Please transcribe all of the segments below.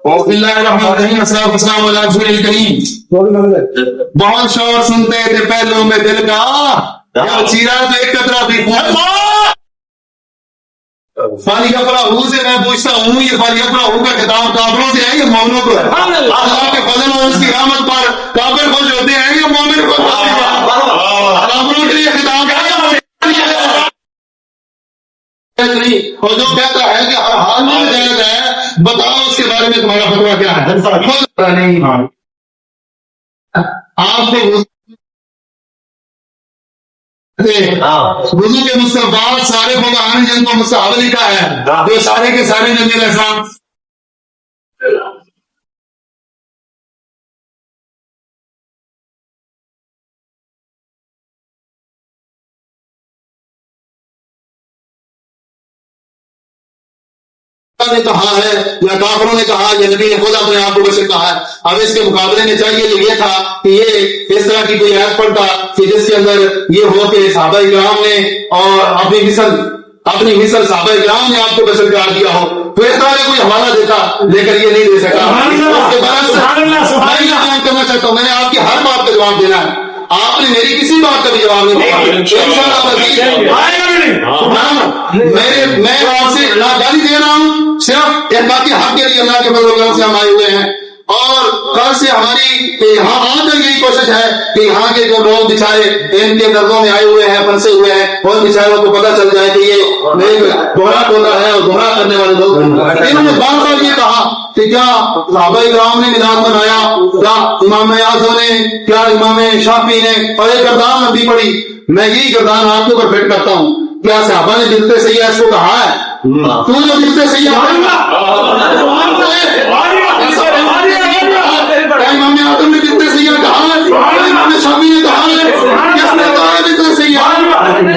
بسم اللہ الرحمن الرحیم، السلام علیکم رسول کریم. بہت شور سنتے تھے پہلوں میں دل کا، چیرا تو ایک قطرہ بھی فالی افراح سے میں پوچھتا ہوں، یہ فالی افراح کا خطاب کافروں سے ہے یا مومنوں کو ہے؟ اللہ کے فضل اور اس کی رحمت پر کافر خوش ہوتے ہیں یا مومن خوش ہوتے ہیں؟ کافروں کے لیے خطاب ہے نہیں، اور جو کہتا ہے کہ ہر حال میں جائز ہے، بتاؤ اس کے بارے میں تمہارا فتویٰ کیا ہے؟ نہیں آپ کو وضو کے مستحبات سارے فقہاء نے جن کو مستحب لکھا ہے وہ سارے کے سارے نبی علیہ السلام نے کہا ہے یا کافروں نے کہا یا نبی نے خود اپنے آپ کو بشر کہا ہے. اب اس کے مقابلے میں چاہیے یہ تھا کہ یہ اس طرح کی کوئی آیت پڑھتا کہ جس کے اندر یہ ہو کہ صحابہ کرام نے اور اپنی مثل صحابہ کرام نے آپ کو بشر قرار دیا ہو، تو اس طرح کوئی حوالہ دیتا لیکن یہ نہیں دے سکا. اس کے برعکس میں بیان کرنا چاہتا ہوں، میں نے آپ کی ہر بات کا جواب دینا ہے، آپ نے میری کسی بات کا بھی جواب نہیں دیا. میں آپ سے نہ گالی دے رہا ہوں، صرف احقاق حق کے لیے اللہ کے فضل و کرم سے ہم آئے ہوئے ہیں. اور کل سے ہماری یہاں آج تک یہی کوشش ہے کہ یہاں کے جو لوگ بچارے ان کے دردوں میں آئے ہوئے ہیں، پھنسے ہوئے ہیں، اور بیچاروں کو پتہ چل جائے کہ یہ گمراہ ٹولا ہے اور گمراہ کرنے والے لوگ ہیں. انہوں نے بار بار یہ کہا کہ کیا صحابہ کرام نے میلاد منایا، کیا امام اعظم نے، کیا امام شافعی نے، اور ایک گردان نبی پڑھی. میں یہی گردان آپ کے اوپر فٹ کرتا ہوں، کیا صحابہ نے دلتے سیاح اس کو کہا ہے؟ تو جو دلتے سیاح امام اعظم نے دلتے سیاح کہا ہے، امام شافعی نے کہا ہے، کس نے کہا ہے دلتے سیاح؟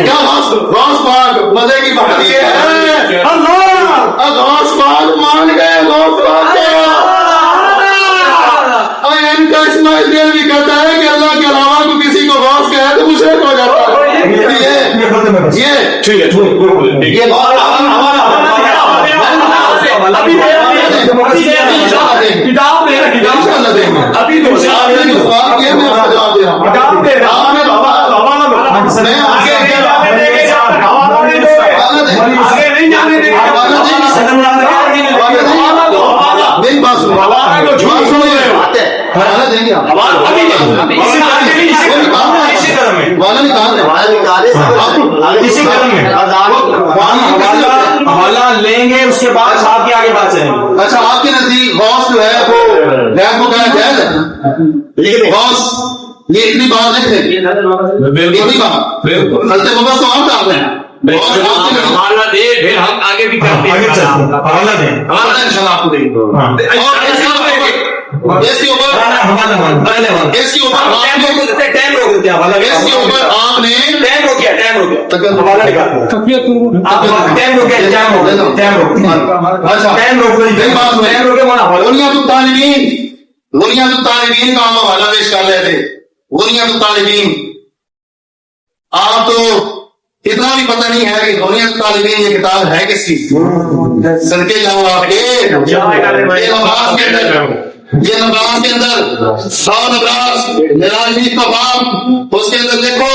کیا غوث پاک مزے کی بات ہے؟ غوث پاک مان گئے، غوث پاک ان کا اسماعیل دل بھی کہتا ہے کہ اللہ کے علاوہ کو کسی کو غوث کہے تو مشرک ہو جاتا ہے. حوالہ لیں گے اس کے بعد آپ کے آگے بات چلیں. اچھا، آپ کے نزدیک غوث جو ہے وہ غیر کو کہنا جائز ہے؟ لیکن غوث یہ اتنی بات نہیں ہے، اتنی بات خلتے مبس تو ہم کہتے ہیں حوالہ دے، پھر ہم آگے بھی کرتے ہیں. حوالہ دیں، حوالہ انشاءاللہ آپ کو دیں گے. اس کے اوپر آپ نے بنیاد الطالبین کا ہم حوالہ پیش کر رہے تھے. بنیاد الطالبین آپ تو اتنا بھی پتہ نہیں ہے کہ بنیاد الطالبین یہ کتاب ہے کس کی. صدقے جاؤں آپ کے یہ نبراس کے اندر 100 نبراس میراجی کا باب، اس کے اندر دیکھو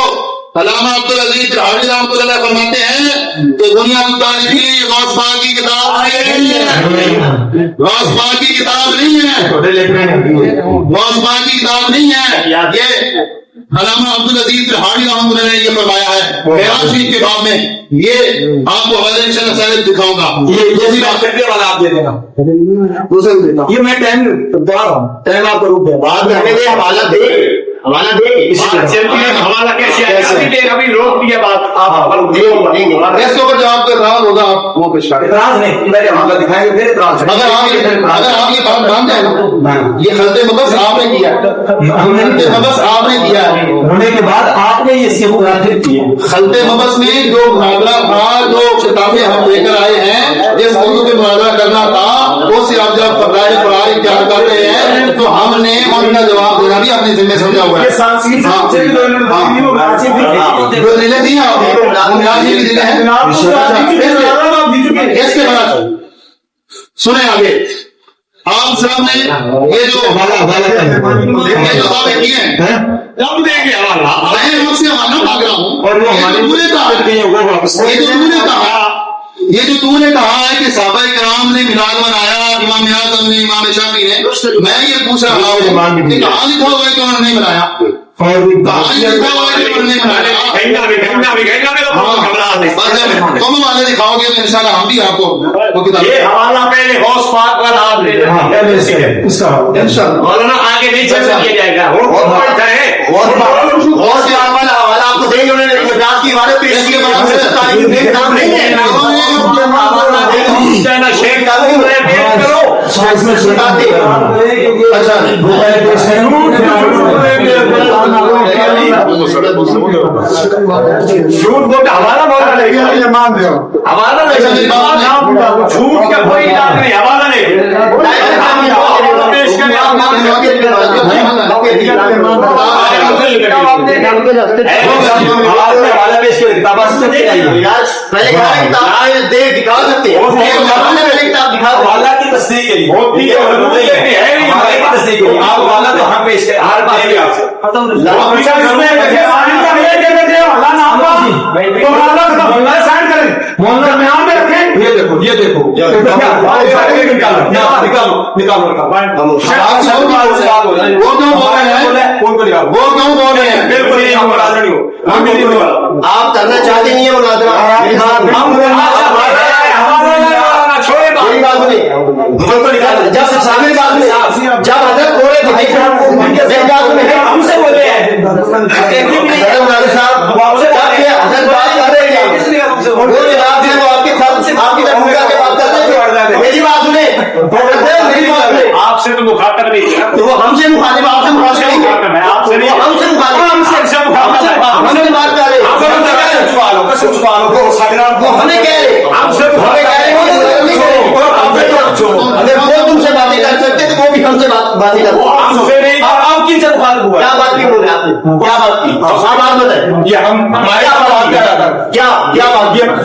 علامہ عبدالعزیز رحاوی رحمۃ اللہ علیہ فرماتے ہیں کہ بنیاد الطالبین یہ غوث پاک کی کتاب نہیں ہے، غوث پاک کی کتاب نہیں ہے، غوث پاک کی کتاب نہیں ہے. یہ علامہ عبدالعزیز رحاوی رحمۃ اللہ نے یہ فرمایا ہے معراج شریف کے باب میں. یہ آپ کو حوالے انشاءاللہ سارے دکھاؤں گا. یہ جیسی بات کرنے والا آپ دے دینا، یہ میں ٹائم آپ کو روک دیں بعد میں ہمیں یہ حوالہ دے حوالہ کیسے ابھی روک دیا بات آپ اس کے اوپر جو آپ کا اعتراض ہوگا آپ وہ پیش کریں. اعتراض نہیں، پہلے حوالہ دکھائیں گے پھر اعتراض. اگر آپ یہ بات مان جائیں یہ خلط مبس آپ نے کیا، مبس آپ نے کیا ہونے کے بعد آپ نے یہ سے مخاطب کیے. خلط مبس میں جو محاورہ تھا، جو کتابیں ہم لے کر آئے ہیں، جس موضوع پہ محاورہ کرنا تھا اس سے آپ جب فرائض کیا کر رہے ہیں تو ہم نے ان کا جواب دینا بھی اپنے ذمہ سمجھا ہوا ہے. اس کے بعد سنیں آگے آپ इमाम साहब ने ये जो दावे किए हैं, अब देंगे हवाला मैं आपसे हवाला मांग रहा हूँ। और वो हमारे तूने कहा, ये जो तूने कहा है कि साहबा कराम ने मिलाद मनाया, इमाम आज़म ने, इमाम शाफी ने, मैं ये पूछ रहा हूँ कि कहाँ लिखा हुआ है कि उन्होंने नहीं मनाया? कहाँ लिखा हुआ है कि उन्होंने नहीं मनाया? तुम वाले दिखाओगे तो इंशाल्लाह हम भी आपको वो किताब ये हवाला पहले गौस पाक वाला आप ले लेना आगे नहीं चर्चा किया जाएगा। बहुत पढ़ता है गौस पाक वाला हवाला आपको देंगे, उन्होंने गुजरात की इबारत पेश की, नाम नहीं है शेख करो अच्छा झूठ बोलते हवाला बोलना नहीं, हवाला नहीं, झूठ का कोई इलाज नहीं, हवाला नहीं पेश करें आप हवाला पेश करें दिखा सकते हैं हवाला की तस्दीक है होती है हवाला की तस्दीक है आप हवाला तो हम पेश करें हर बात आपसे ये देखो निकालो वो क्यों बोल रहे हैं? बिल्कुल आप करना चाहते नहीं है मुनाज़रा? जब सामने बात में जब हजरत बोले हमसे बोले साहब हजरत बात कर रहे हैं वो जवाब दे वो आपके साथ आपकी भूमिका के बात करते हैं। मेरी बात सुने, मेरी बात सुने, आपसे तो मुखातब नहीं किया तो वो हमसे मुखातिब, आपसे मुखातिब नहीं किया, आपसे नहीं हमसे मुखातिब, हमसे बात कर रहे हैं, वो हमें कह रहे अगर वो तुमसे बातें कर सकते तो वो भी हमसे बातें करते। आप किन से मुखातिब हुआ? क्या बात की बोले आपने? क्या बात की? आप बात बताएं। ये हम हमारे क्या बात कर रहा था? क्या क्या बात? ये बात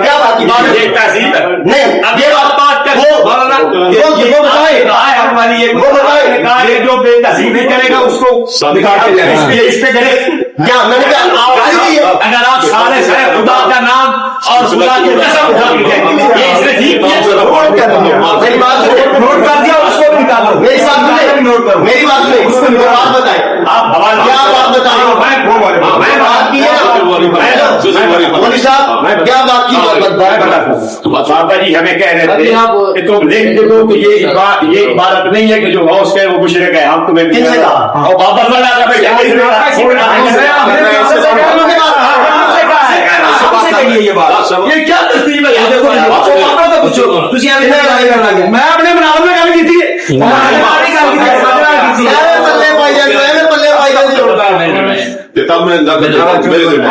क्या बात की? एक तहसील नहीं, अब ये बात कर वो बताए हमारी एक वो बताए ये जो बेतहसील नहीं करेगा उसको दिखाते जाए इस पे करे क्या मैंने कहा अगर आप सारे से खुदा का नाम और खुदा की कसम उठा के ये इसने ठीक किया मेरी बात नोट कर दिया उसको भी निकालो मेरी बात सुने, मेरी बात सुने, उसको बात बताए आप हवाला क्या बात बताए? मैं बात की है मोदी साहब, क्या बात की? बाबा जी हमें कह रहे थे कि तुम लिख दो कि ये इबारत नहीं है कि जो गौस है वो मुशरिक है। हम तुम्हें किसने कहा? और बाबा वाला का ये बात ये क्या तस्दीक है? देखो मैं अपने बनावट में गल की थी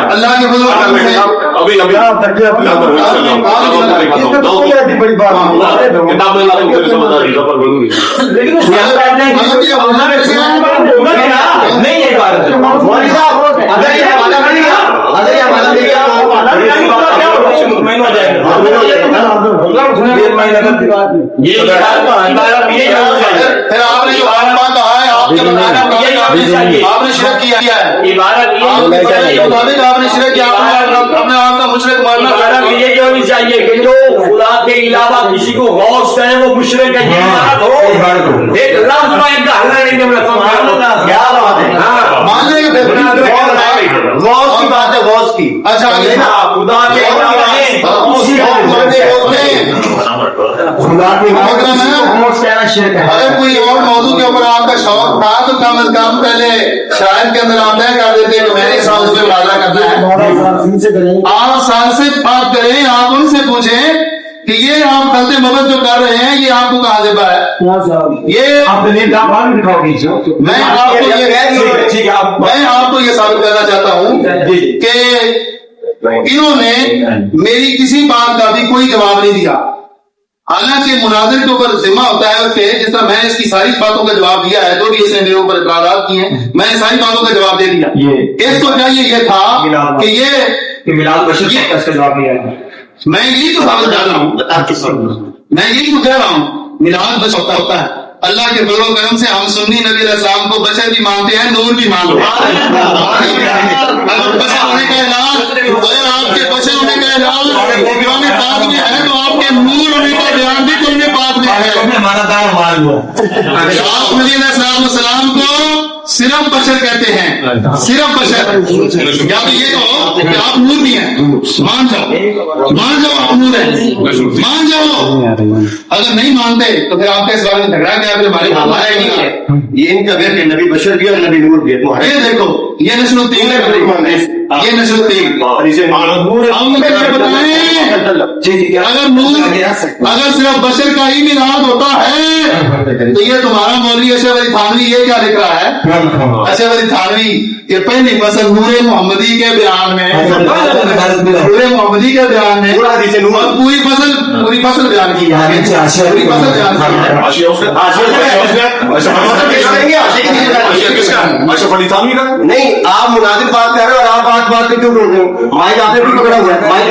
अल्लाह के फजल नहीं है बात फिर आपने जो आलमा कहा है आपके आपने शिरक किया है, मुताबिक आपने शिरक किया, अपने आप का मुशरिक मानना ये होनी चाहिए कि जो खुदा के अलावा किसी को गौस कहे वो मुशरिक है। एक लफ्ज में इनका हल्ला नहीं देना क्या बात है? मान लेंगे गौस की बात है गौस की। अच्छा खुदा के अगर कोई और मौजू के ऊपर आपका शौक था तो कम अज कम पहले शायद के अंदर आप तय कर देते कि मैंने साल से वादा करना है। आप साल से बात करें, आप उनसे पूछें कि ये आप खलते मगज जो कर रहे हैं ये आपको कहाँ से पाया? ये मैं आपको ये साबित करना चाहता हूँ कि इन्होंने मेरी किसी बात का भी कोई जवाब नहीं दिया। हालांकि मुनाजिर के ऊपर जिम्मा होता है कि जिस तरह मैंने इसकी सारी बातों का जवाब दिया है, जो भी इसने मेरे ऊपर इतराज़ात किए हैं मैंने सारी बातों का जवाब दे दिया। इसको चाहिए ये था कि ये मिलाद बशर का जवाब दिया है। मैं यही तो साबित कर रहा हूँ, मैं यही तो कह रहा हूँ मिलाद बशर होता है। अल्लाह के फजल करम से हम सुन्नी नबी अलैहिस्सलाम को बशर भी मानते हैं, नूर भी मानते हैं। अगर बशर होने का ऐलान, अगर आपके बशर होने का ऐलान कुरान पाक में है तो आपके नूर होने का बयान भी कुरान पाक में है। आप नबी अलैहिस्सलाम को सिर्फ बशर कहते हैं, सिर्फ बशर। या तो ये कहो कि आप नूर भी हैं, मान जाओ आप नूर हैं, मान जाओ। अगर नहीं मानते तो फिर आपके इस बारे में झगड़ा क्या कि हमारे मामा है नहीं है। ये इनका बेटे नबी बशर भी और नबी नूर भी है। ये देखो, ये नस्ल-उत-तीन है, ये नस्ल-उत-तीन। हम मुझे बताएं, अगर सिर्फ बशर का ही मिलाद होता है तो ये तुम्हारा मौलवी अशरफ अली थानवी ये क्या लिख रहा है? अशरफ अली थानवी ये पहली फसल नूरे मोहम्मदी के बयान में, नूरे मोहम्मदी के बयान में पूरी फसल बयान की है, पूरी फसल बयान की है। नहीं, आप मुनादिर बात कर रहे हो और आप बात पे क्यों बोल रहे हो? माइक आपने भी पकड़ा हुआ है, माइक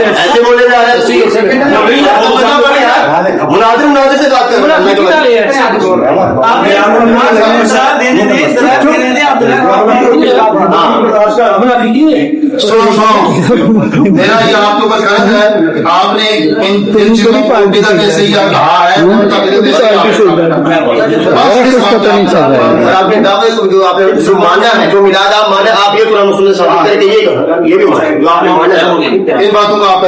ऐसे बोले जा रहे हैं। मुनादिर से बात कर रहे मेरा ये आपके ऊपर कर्ज है, आपने इन चीजों को बिदअत से कहा है, उनका बिदअत से आपने दावे को जो आपने जो माना है, जो मिलाद आप माने, आप ये कुरान सुनने साबित करके ये भी माने जो आपने माना है। इन बातों को आप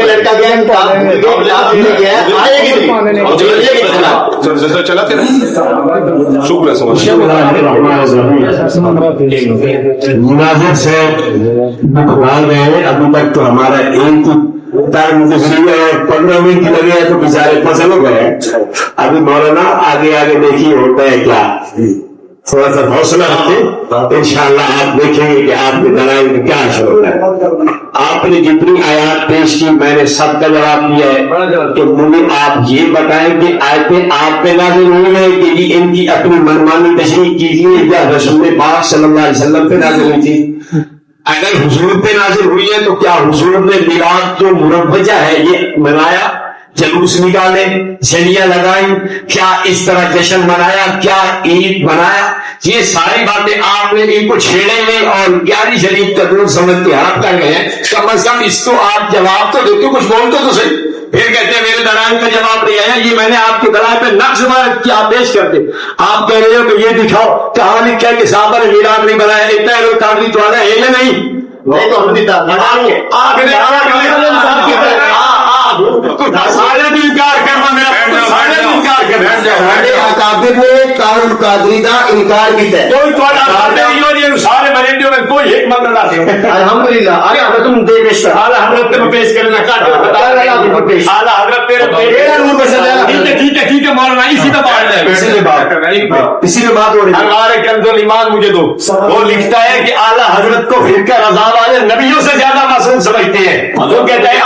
लड़का गया चलाते शुक्र मुनाजिर से अभी तक तो हमारा एक पंद्रह मिनट की लगे है तो बेचारे फसल हो गए। अभी मौलाना आगे देखिए होता है क्या, थोड़ा सा हौसला रखते, इंशाअल्लाह आप देखेंगे कि आपके दलाइल में क्या असर होता है। आपने जितनी आयात पेश की मैंने सबका जवाब दिया है कि मुझे आप ये बताएं कि आयतें आप पे नाज़िल हुई है कि इनकी अपनी मनमानी तशरीह कीजिए या रसूल पाक सल्लल्लाहु अलैहि वसल्लम पे नाज़िल हुई थी। अगर हुजूर पे नाज़िल हुई है तो क्या हुजूर ने मिलाद जो मुरव्वजा है ये मनाया, जलूस निकाले, झंडियां लगाई, क्या इस तरह जश्न मनाया, क्या ईद मनाया? ये सारी बातें आपने इनको छेड़े में और 11 शरीफ का दूर समझ के हड़प कर गए हैं। कम अज कम इसको आप जवाब तो देते, कुछ बोलते तो सही। फिर कहते हैं मेरे दलाइल का जवाब नहीं आया। ये मैंने आपके दलाइल पे नक्श क्या पेश करते, आप कह रहे हो कि ये दिखाओ कहां लिखा है कि साहबा ने मिलाद नहीं बनाया, इतना कागजी तो आना है नहीं तो हम सारे भी इनकार करना, मेरा सारे भी इनकार करना कादरी का इनकार किया है। कोई सारे मरेंडियों में कोई एक मंगल लाते हो अल्हम्दुलिल्लाह। अरे हमें तुम दे पेश कर आला हजरत में पेश करना आला हजरत ठीक है मौलाना इसी पे बात है, इसी में बात हो रही है। हमारे कंजुल ईमान मुझे दो, वो लिखता है कि आला हजरत को फिरका रज़ा वाले नबियों से ज्यादा मासूम समझते हैं। वो कहते हैं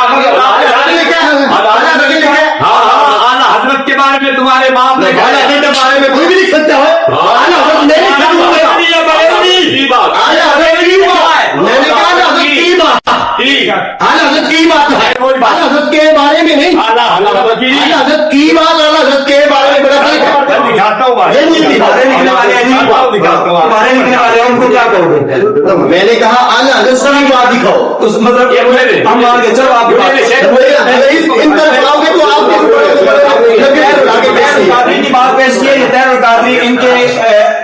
आला हजरत के बारे में तुम्हारे बाप ने कहा, के बारे में कोई भी लिख सकता है। हज़रत की बात है, हज़रत के बारे में नहीं, हज़रत की बात हज़रत के बारे में बड़ा फर्क है। दिखाता हूँ उनको क्या कहोगे? मैंने कहा आला हज़रत की बात दिखाओ, उस मतलब हम मान के चलो आप इन तरफ आओगे तो आप बात पेश की है। तैरुल कादरी इनके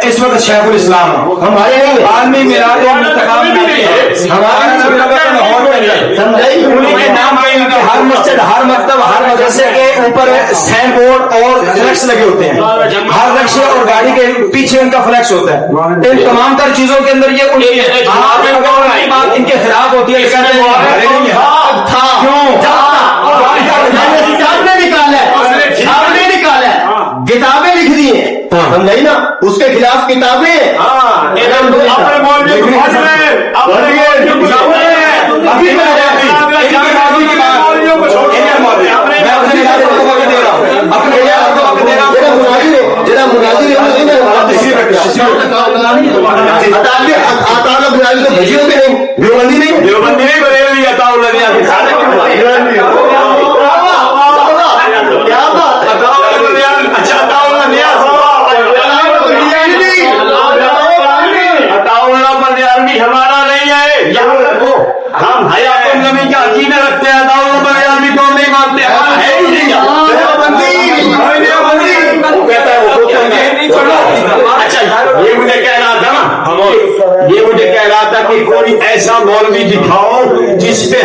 इस वक्त शेखुल इस्लाम हमारे आलमी मिलाद उनके नाम पे इनके हर मस्जिद, हर मकतब, हर मदरसे के ऊपर साइन बोर्ड और फ्लैक्स लगे होते हैं। हर रिक्शे और गाड़ी के पीछे इनका फ्लैक्स होता है। इन तमाम तर चीजों के अंदर ये बात इनके खिलाफ होती है। निकाला किताबें लिख दी है, समझाई ना, उसके खिलाफ किताबें یہ مجھے کہہ رہا تھا کہ کوئی ایسا مولوی دکھاؤ جس پہ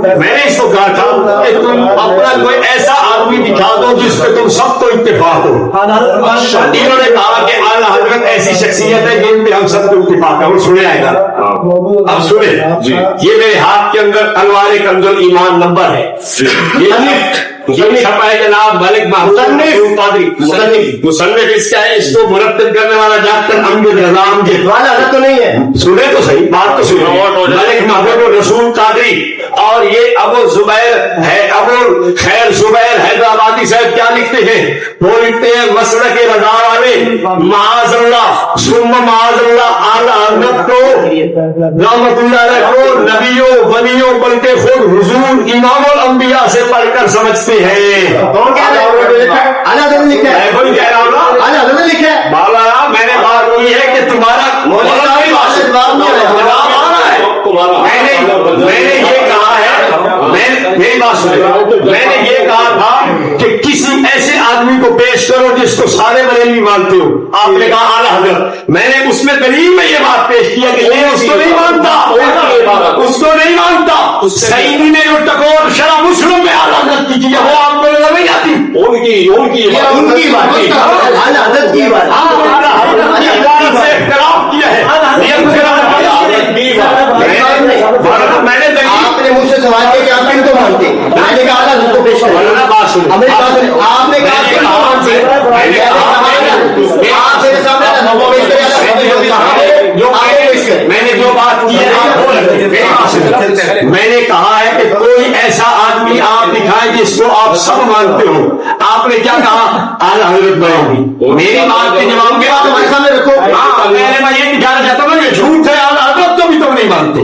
میں نے اس کو کہا تھا کہ تم اپنا کوئی ایسا آدمی دکھا دو جس پہ تم سب کو اتفاق ہو. انہوں نے کہا کہ اعلیٰ حضرت ایسی شخصیت ہے جن پہ ہم سب کو اتفاق ہے. وہ سنے آئے گا. اب سنے یہ میرے ہاتھ کے اندر انوار کنز ایمان نمبر ہے. یہ چھپا ہے جناب ملک محمود قادری. مصنف اس کا ہے, اس کو مرتب کرنے والا ڈاکٹر امجد رضا امجد والا تو نہیں ہے. سنے تو صحیح بات تو سنے. ملک محمود رسول قادری اور یہ ابو زبیر ہے, ابو خیر زبیر حیدرآبادی صاحب کیا لکھتے ہیں؟ وہ لکھتے ہیں مسلک رضا والے معاذ اللہ ثم معاذ اللہ اعلیٰ حضرت کو رحمت اللہ علیہ کو نبیوں ولیوں بلکہ خود حضور امام الانبیاء سے پڑھ کر سمجھتے ہیں. کون کہہ رہا ہے؟ مولانا میں نے بات کی ہے کہ تمہارا میں نے یہ کہا ہے, میری بات سنیں, میں نے یہ کہا تھا کہ کسی ایسے آدمی کو پیش کرو جس کو سارے بریلوی مانتے ہو. آپ نے کہا اعلیٰ حضرت. میں نے اس میں دلیل میں یہ بات پیش کیا کہ یہ اس کو نہیں مانتا, اس کو نہیں مانتا. سعیدی نے جو ٹکور شرح مسلم میں اعلیٰ حضرت کی وہ آپ کو نظر نہیں آتی. ان کی بات اعلیٰ حضرت کی بات سے اختلاف کیا ہے. میں نے آپ نے مجھ سے سوال کیا کہ آپ کن کو مانتے ہیں؟ میں نے کہا اعلیٰ حضرت کو پیش کرو. آپ نے کہا کن کو مانتے ہیں؟ آپ میرے سامنے میں نے جو بات کی ہے میں نے کہا ہے کہ کوئی ایسا آدمی آپ دکھائیں جس کو آپ سب مانتے ہو. آپ نے کیا کہا؟ اعلیٰ حضرت بیان. میری بات کے جواب میں تمہارے سامنے رکھو. میں یہ دکھانا چاہتا ہوں کہ جھوٹ ہے اعلیٰ حضرت کو بھی تم نہیں مانتے.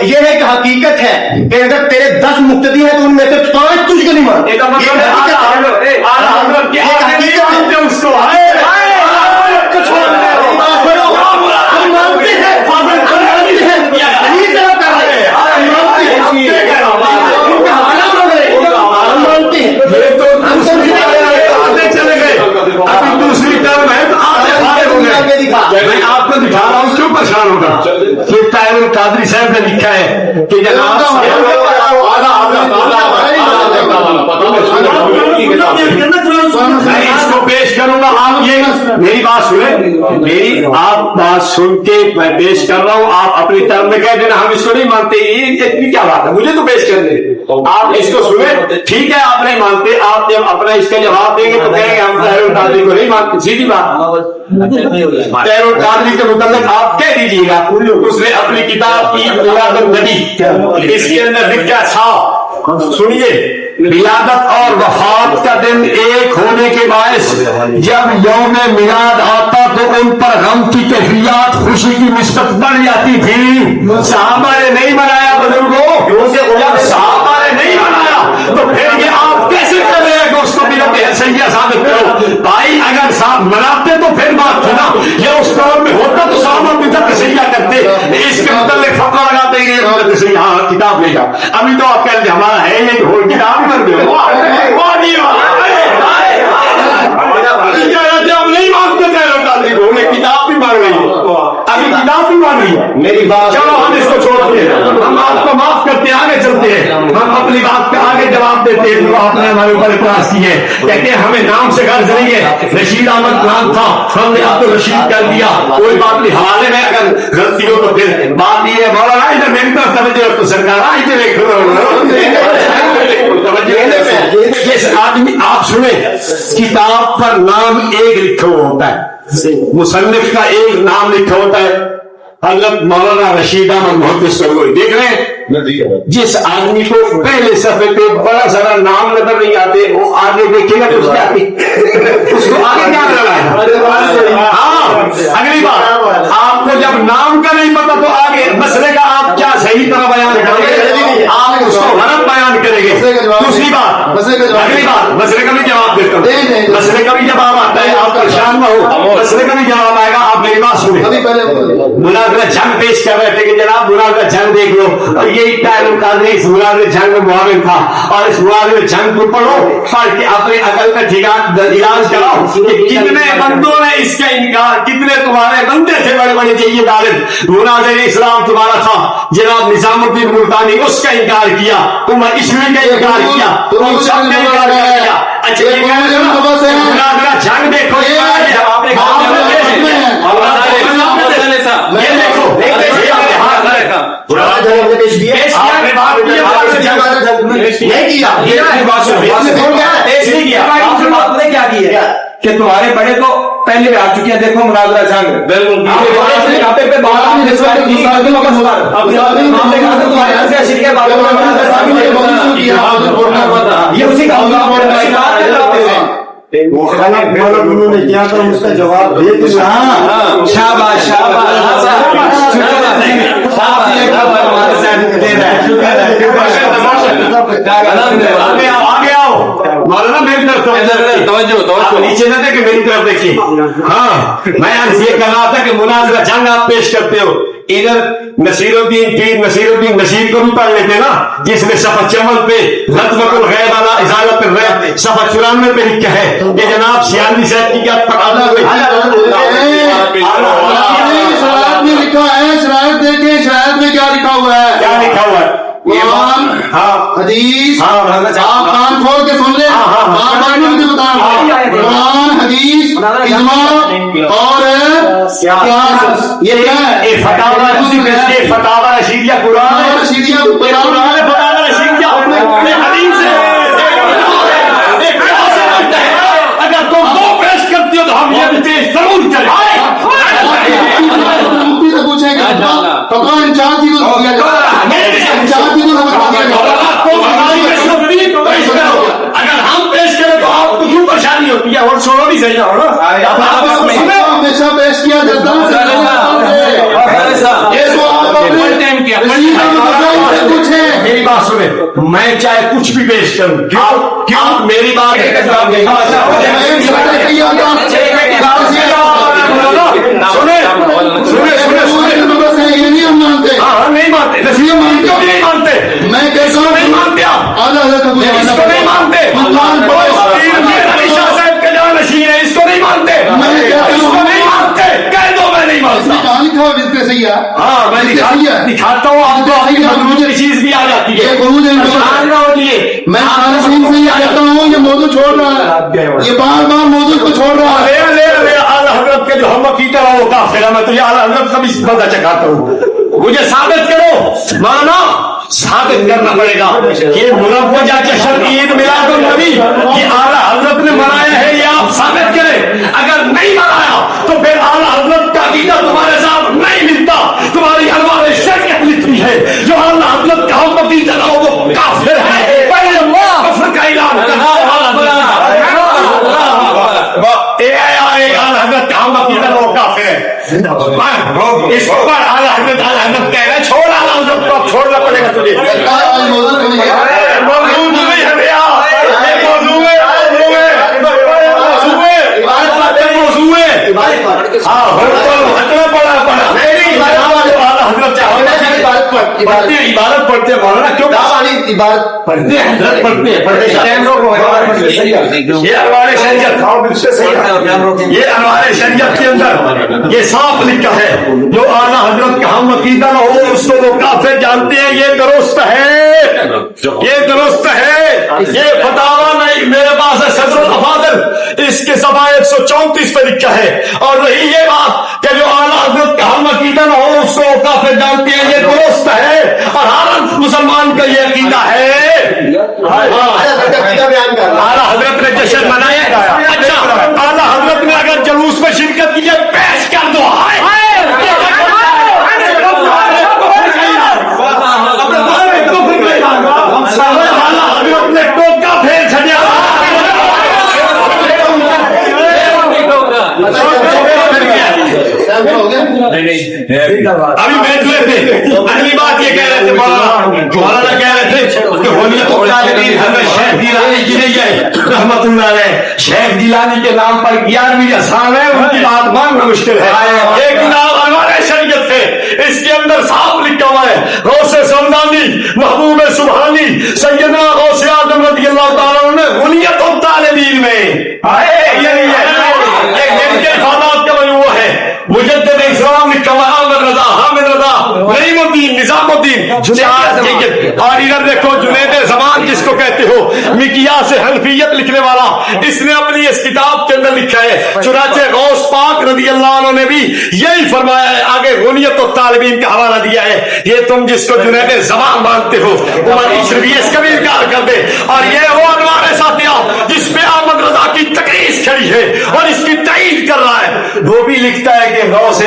یہ ایک حقیقت ہے کہ اگر تیرے 10 مقتدی ہیں تو ان میں سے 5 تجھ کو نہیں مانتے. اس کو میں آپ کو دکھا رہا ہوں, کیوں پریشان ہوگا. یہ طاہر قادری صاحب نے لکھا ہے کہ جناب میں اس کو پیش کروں گا. آپ یہ میری بات سنیں, میری آپ بات سن کے میں پیش کر رہا ہوں. آپ اپنی طرف میں کہہ دینا ہم اس کو نہیں مانتے. یہ اتنی کیا بات ہے, مجھے تو پیش کر دیں. آپ اس کو سنیں, ٹھیک ہے آپ نہیں مانتے. آپ جب اپنا اس کا جواب دیں گے تو کہیں گے ہم طاہر قادری کو نہیں مانتے. سیدھی بات. طاہر قادری کے متعلق آپ کہہ دیجیے گا. اس نے اپنی کتاب کی میلاد النبی, اس کے اندر لکھا تھا, سنیے, ولادت اور وفات کا دن ایک ہونے کے باعث جب یوم میلاد آتا تو ان پر غم کی کیفیات خوشی کی نسبت بڑھ جاتی تھی. صحابہ نے نہیں منایا بزرگوں, جب صحابہ نے نہیں منایا تو پھر یہ آپ کیسے کر رہے ہیں کہ اس کو بدعت حسنیہ ثابت کرو. بھائی اگر صاحب مناتے تو پھر بات تھی نا, یہ اس دور میں ہوتا تو صحابہ بدعت حسنیہ کرتے. اس کے متعلق فتویٰ لگاتے ہیں بدعت حسنیہ. ہاں کتاب لے جاؤ. ابھی تو آپ کہہ رہے ہمارا ہے یہ کہ وہ کتاب کر دو. ہم نہیں مانتے کتاب بھی مان رہی ہے, ابھی کتاب بھی مان رہی ہے. میری بات چلو ہم اس کو چھوڑتے ہیں, ہم آپ کو معاف کرتے ہیں, آگے چلتے ہیں. ہم اپنی بات پہ آگے جواب دیتے ہیں. جو آپ نے ہمارے اوپر اعتراض کی ہے, کہتے ہیں ہمیں نام سے غرض نہیں ہے. رشید احمد نام تھا, ہم نے عبد الرشید کر دیا, کوئی بات نہیں. حوالے میں اگر غلطی ہو تو پھر بات یہ ہے مولانا ادھر میری طرف توجہ تو سرکار آدمی آپ سنیں, کتاب پر نام ایک لکھا ہوا ہوتا ہے, مصنف کا ایک نام لکھا ہوتا ہے, حضرت مولانا رشید احمد محدث سرگوئی. دیکھ رہے ہیں جس آدمی کو پہلے صفحے پہ بڑا سارا نام نظر نہیں آتے, وہ آگے دیکھے گا تو اس کو آگے کیا نظر آئے گا. ہاں اگلی بات, آپ کو جب نام کا نہیں پتا تو آگے مسئلے کا آپ کیا صحیح طرح بیان کریں گے, آپ اس کو غلط بیان کریں گے. مسئلے کا جواب दूसरी बात, مسئلے का जवाब अगली बात, मसले का भी जवाब देता हूँ, नहीं। मसले का भी जवाब आता है, आप परेशान न हो, मसले का भी जवाब आएगा, आप मेरी बात सुने। अभी पहले मुनाजरा जंग पेश कर रहे थे कि जनाब मुनाजरा जंग देख लो, और यही टाइम कादरी इस मुनाजरा जंग में मुआविन था, और इस मुनाजरा जंग को पढ़ो, पढ़ के अपने अकल का इलाज कराओ कि कितने बंदों ने इसका इनकार, कितने तुम्हारे बंदे थे बड़े बड़े चाहिए दालिब, मुनाजर इस्लाम तुम्हारा था जनाब निजामुद्दीन मुल्तानी, उसका इनकार किया, उमर इस्लामी का इनकार किया, तुम सब ने इनकार किया। अच्छा ये मुनाजरा जंग देखो, आपने ये देखो पेश किया आपने बात नहीं किया, आपने क्या किया कि तुम्हारे बड़े तो पहले भी आ चुके हैं, देखो मुनाजरा जंग बिल्कुल ये उसी का वो गलत गलत उन्होंने किया था, उसका जवाब दे दो। शाबाश आगे आओ मौलाना, मेरी तरफ नीचे न देखे, मेरी तरफ देखिए। हाँ, मैं आज ये कह रहा था कि मुनाजरा जंग आप पेश करते हो, इधर नसीरुद्दीन पीर नसीरुद्दीन नसीर को भी पढ़ लेते ना, जिसने सफा चमन पे लतमतुल गैब अला इजालत गैब सफा 94 पे लिखा है कि जनाब सियानी साहब की क्या तकादा हुई में लिखा है, शरायत देखे, शरायत में क्या लिखा हुआ है, क्या लिखा हुआ है, कुरान हदीस, आप कान खोल के सुन ले, आप मुझे बता कुरान हदीस इजमा और ये क्या है, ये फतावा रशीदिया कुरान रशीदिया फतावा रशीदिया हदीस है। अगर तुम दो पेश करती हो तो हम ये जरूर करें। मुफ्ती से पूछेगा पता इन चार चीजों को दिया जाए, इन चार चीजों को बता दिया जाए। अगर हम पेश करें तो आपको क्यों परेशानी होती है, और छोड़ो भी सही हो ना, हमेशा पेश किया जाता है, ये तो आप अपने पूछे। मेरी बात सुने, मैं चाहे कुछ भी पेश करूं, क्यों मेरी बात सुने सुने सुने सुने ये नहीं हम मानते, हाँ नहीं मानते, नसीब मानते हो, नहीं मानते, मैं कैसा नहीं मानते, इसको नहीं मानते, शाह साहब के जहाँ नशीन है, इसको नहीं मानते, इसको नहीं मानते, कह दो मैं नहीं मानता। सही है, हाँ मैं दिखाता हूँ आपको, मुझे चीज भी आ जाती है, मैं खाना सिंह से ये कहता हूँ, ये मौजूद छोड़ रहा है, ये बार बार मौजूद को छोड़ रहा है। ले आला हजरत के जो हम अकीदा है वो काफिर है, मैं तुझे आला हजरत का भी बंदा चखाता हूँ, मुझे साबित करो, माना साबित करना पड़ेगा कि मुनव्वजा जश्न ईद मिलादुन नबी ये आला हजरत ने मनाया है, ये आप साबित करें। अगर नहीं मनाया तो फिर आला हजरत का अकीदा तुम्हारे साथ नहीं मिलता, तुम्हारी अलवार शरीयत लिखी है, जो आला हजरत का हम अकीदा हो वो काफिर है, पहले कुफ्र का ऐलान करना आला हजरत का हम अकीदा वो काफिर है। इस पर आला हजरत कह रहे छोड़ आला हजरत को, छोड़ना पड़ेगा तुझे। मौजूद नहीं है भैया, इबारत पढ़ते मौलाना क्यों इबारत पढ़ते हजरत पढ़ते ये अनवारे शरीयत के अंदर ये साफ लिखा है, जो आला हजरत का हम अकीदा न हो उसको वो काफिर जानते हैं, ये दुरुस्त है, ये दुरुस्त है, ये फतावा नहीं मेरे पास है सदरुल अफादिल, इसके सफा 134 पे लिखा है। और रही ये बात कि जो आला हजरत का हम अकीदा न हो उसको वो काफिर जानते हैं, ये दुरुस्त है, और हर मुसलमान का ये अकीदा है। आला हजरत ने जश्न मनाया, अच्छा आला हजरत ने अगर जुलूस में शिरकत की है पेश कर दो, आला हजरत ने टोका फेर छड़िया, अभी बैठ रहे थे, अगली बात ये कह रहे थे, मौलाना कह रहे थे कि होलियत گیلانی کی نہیں ہے رحمت اللہ علیہ. شیخ گیلانی کے نام پر 11ویں اذان ہے, ان کی بات ماننا مشکل ہے. ایک کتاب انوار شریعت ہے, اس کے اندر صاف لکھا ہوا ہے غوث سمدانی محبوب سبحانی سیدنا غوث اعظم رضی اللہ تعالیٰ عنہ نے غنیت الطالبین میں ایک الفاظات کا مجموعہ ہے. مجدد اسلام لکھا ہوا احمد رضا, حامد رضا, نعیم الدین, نظام الدین. اور ادھر دیکھو جنید زمان جس کو کہتے ہو, مقیاس حنفیت لکھنے والا, اس نے اپنی اس کتاب کے اندر لکھا ہے. چنانچہ غوث پاک رضی اللہ عنہ نے بھی یہی فرمایا ہے, آگے غنیت الطالبین کا حوالہ دیا ہے. یہ تم جس کو جنید زمان مانتے ہو عمر اشرفی اس کا بھی انکار کر دے, اور یہ وہ انوار ساتھیہ جس پہ احمد رضا کی تقریر کھڑی ہے اور اس کی تائید کر رہا ہے, وہ بھی لکھتا ہے کہ غوث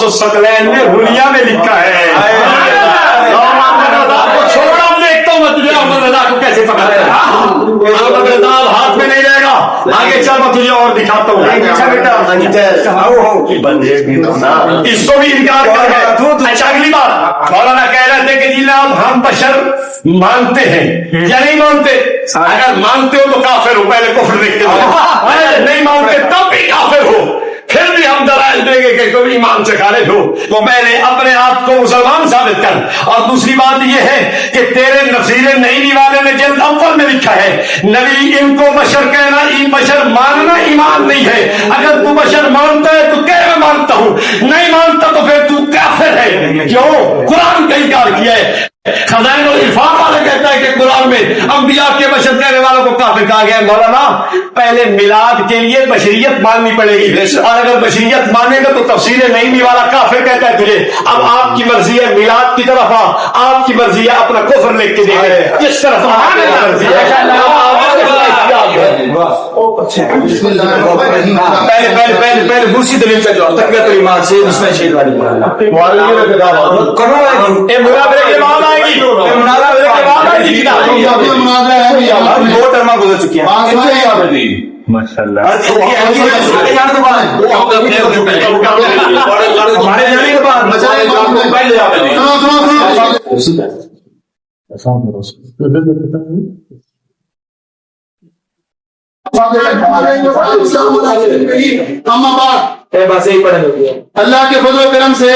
الثقلین نے غنیہ میں لکھا ہے. احمد رضا کو چھوڑا, دیکھتا ہوں میں تجھے احمد رضا کو کیسے پکڑا ہے. احمد رضا ہاتھ میں نہیں رہے گا, آگے چل میں تجھے اور دکھاتا ہوں. اس کو بھی انکار کر گئے. اچھا اگلی بات, مولانا کہہ رہے تھے کہ جناب ہم بشر مانتے ہیں یا نہیں مانتے. اگر مانتے ہو تو کافر ہو, پہلے کفر دیکھتے ہو. اگر نہیں مانتے تب بھی کافر ہو, پھر بھی ہم دلائل دیں گے کہ کوئی ایمان سے خارج ہو تو پہلے اپنے آپ کو مسلمان ثابت کر. اور دوسری بات یہ ہے کہ تیرے نفسیر نئی والے نے جلد اول میں لکھا ہے, نبی ان کو بشر کہنا بشر ماننا ایمان نہیں ہے. اگر تو بشر مانتا ہے تو کہ میں مانتا ہوں, نہیں مانتا تو پھر تو کافر ہے. کیوں؟ قرآن کا انکار کیا ہے. خزائن العرفان والا کہتا ہے کہ قرآن میں انبیاء کے بشر کہنے والوں کو کافر کہا گیا. مولانا پہلے میلاد کے لیے بشریت ماننی پڑے گی, اور اگر بشریت مانے گا تو تفسیر نعیمی والا کافر کہتا ہے تجھے. اب آپ کی مرضی ہے میلاد کی طرف آ, آپ کی مرضی ہے اپنا کفر لکھ کے دے کس طرف مرضی ہے. پہلے دوسری دلیل کا جواب تقویت الایمان سے اس میں شہید والی دو ٹرما گزر چکی ہیں. ہمارے جانے کے بعد بس یہی پڑھے. اللہ کے فضل و کرم سے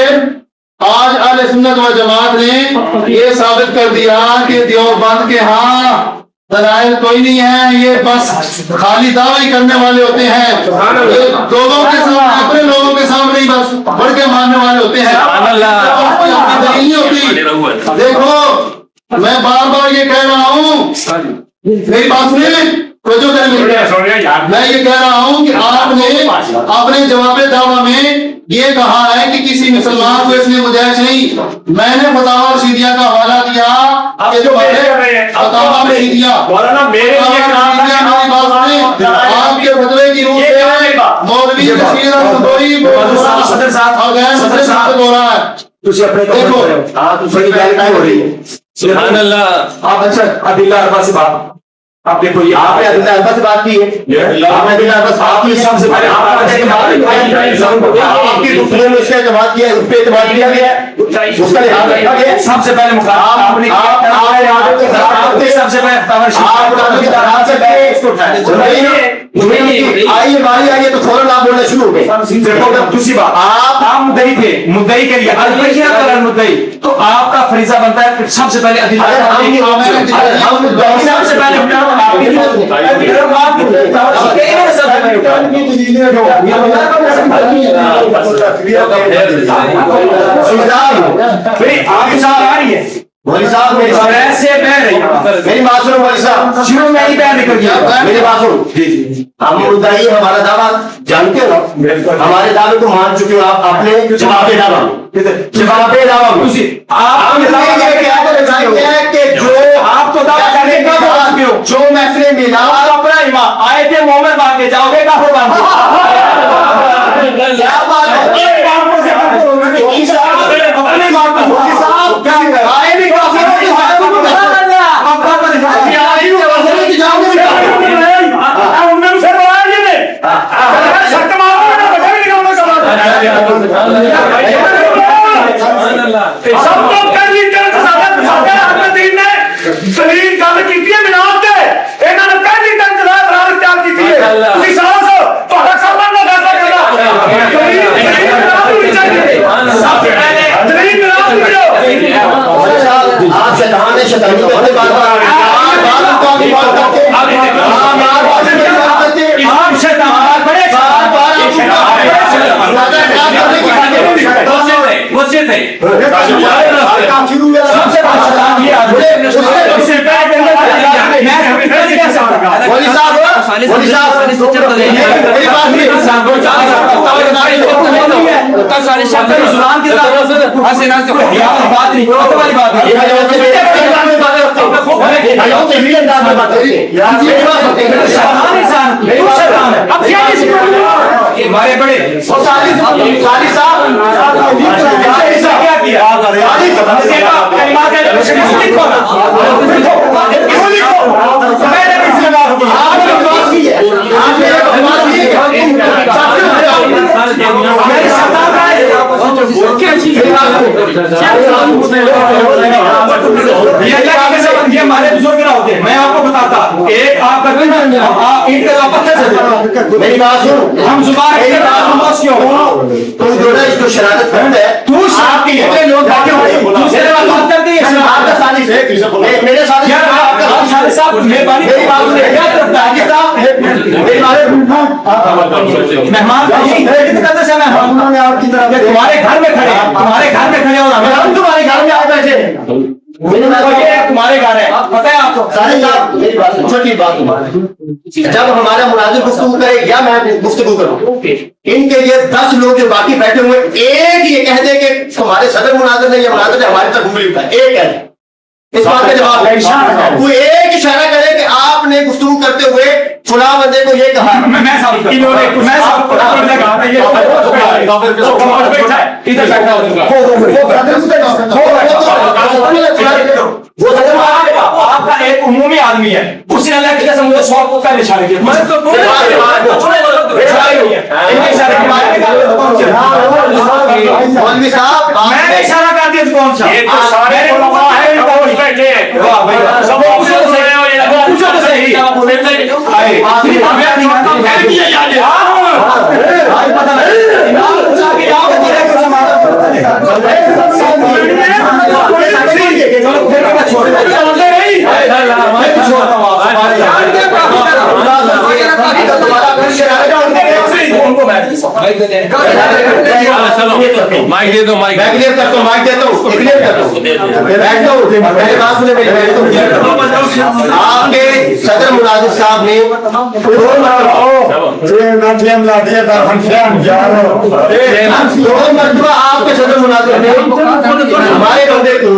آج اہل سنت و جماعت نے یہ ثابت کر دیا کہ دیوبند کے ہاں دلائل کوئی نہیں ہے, یہ بس خالی دعوی کرنے والے ہوتے ہیں. لوگوں کے سامنے, اپنے لوگوں کے سامنے ہی بس بڑھ کے ماننے والے ہوتے ہیں. دلیل نہیں ہوتی. دیکھو میں بار بار یہ کہہ رہا ہوں, میری بات سنیں, میں یہ کہہ رہا ہوں کہ آپ نے اپنے جواب دعویٰ میں یہ کہا ہے کہ کسی مسلمان کو اس میں گنجائش نہیں. میں نے فتاوی رشیدیہ کا حوالہ دیا, فتاوی رشیدیہ آپ کے فتوے کی روح سے مولوی رشید الصدوی اور غیر صدر ثابت ہو رہا ہے. دیکھو سبحان اللہ. آپ اچھا عدل اربع سے بات آپ نے کوئی آپ نے عدل اربع سے بات کی ہے. آپ نے عدل اربع آپ کی سب سے پہلے آپ کی دوسرے نے اس کا اعتماد کیا, اس پہ اعتماد کیا گیا, اس کا لحاظ رکھا گیا. سب سے پہلے آپ نے سب سے پہلے آئیے باری آئیے تو فوراً آپ بولنا شروع ہو گئے. دوسری بات, آپ مدعی تھے, مدعی کے لیے مدعی تو آپ کا فریضہ بنتا ہے سب سے پہلے سب سے پہلے مولی صاحب میری بات سنو. مولی صاحب شروع میں ہی بیان نکل گیا, میری بات سنو. ہم مدعی ہمارا دعویٰ جانتے ہو, ہمارے دعوے کو مان چکے ہو. آپ اپنے جواب دعویٰ آپ تو دعویٰ کرنے کا جو محفل ملا اپنا ایمان آئے تھے مومن مان کے جاؤ گے کافر مان کے آئے بھی کافر سب کو کر لی دلیل گل کی ملاوٹ करते बार बार आप शैतान बड़े हमारे बड़े ये हमारे बुजुर्ग ना होते। मैं आपको बताता एक आप करते ना आप ईंट का पत्थर से मेरी बात सुन, हम जुबान क्यों तू जो शरारत करता है तू आपकी इतने लोग बैठे हुए दूसरे बात करते हैं आपका साजिश है मेरे साथ यार आप सारे साहब मेहरबानी मेरी बात सुन क्या करता है मेरी बात मेहमान कहते से मेहमान आपकी तरफ तुम्हारे घर में खड़े और हम तुम्हारे घर में आ बैठे तुम्हारे घर है पता है आपको सारे साहब मेरी बात सुन, छोटी बात सुन। जब हमारा मुनाजिर गुफ्तगू करे या मैं गुफ्तगू करूं इनके लिए 10 लोग जो बाकी बैठे हुए एक ये कह दे कि तुम्हारे सदर मुनाजिर ने या मुनाजिर ने हमारी तरफ उंगली उठाई एक है इस बात का जवाब है कोई एक इशारा करे कि आपने गुफ्तगू करते हुए फुला बंदे को ये कहा मैं साबित आपका एक उमूमी आदमी है उसी अल्लाह की कसम मुझे 100 को का इशारा किया मैं तो मौलवी साहब मैंने इशारा कर दिया कौन सा ये तो सारे उलमा हैं जो बैठे हैं वाह भाई सब पूछो तो सही पता माइक दे दो माइक क्लियर करता हूँ माइक देता हूँ क्लियर करता हूँ बैठता हूँ मेरी बात सुने मेरी आपके सदर मुनाजिर साहब ने दो मरतबा आपके सदर मुनाजिर ने हमारे बंदे को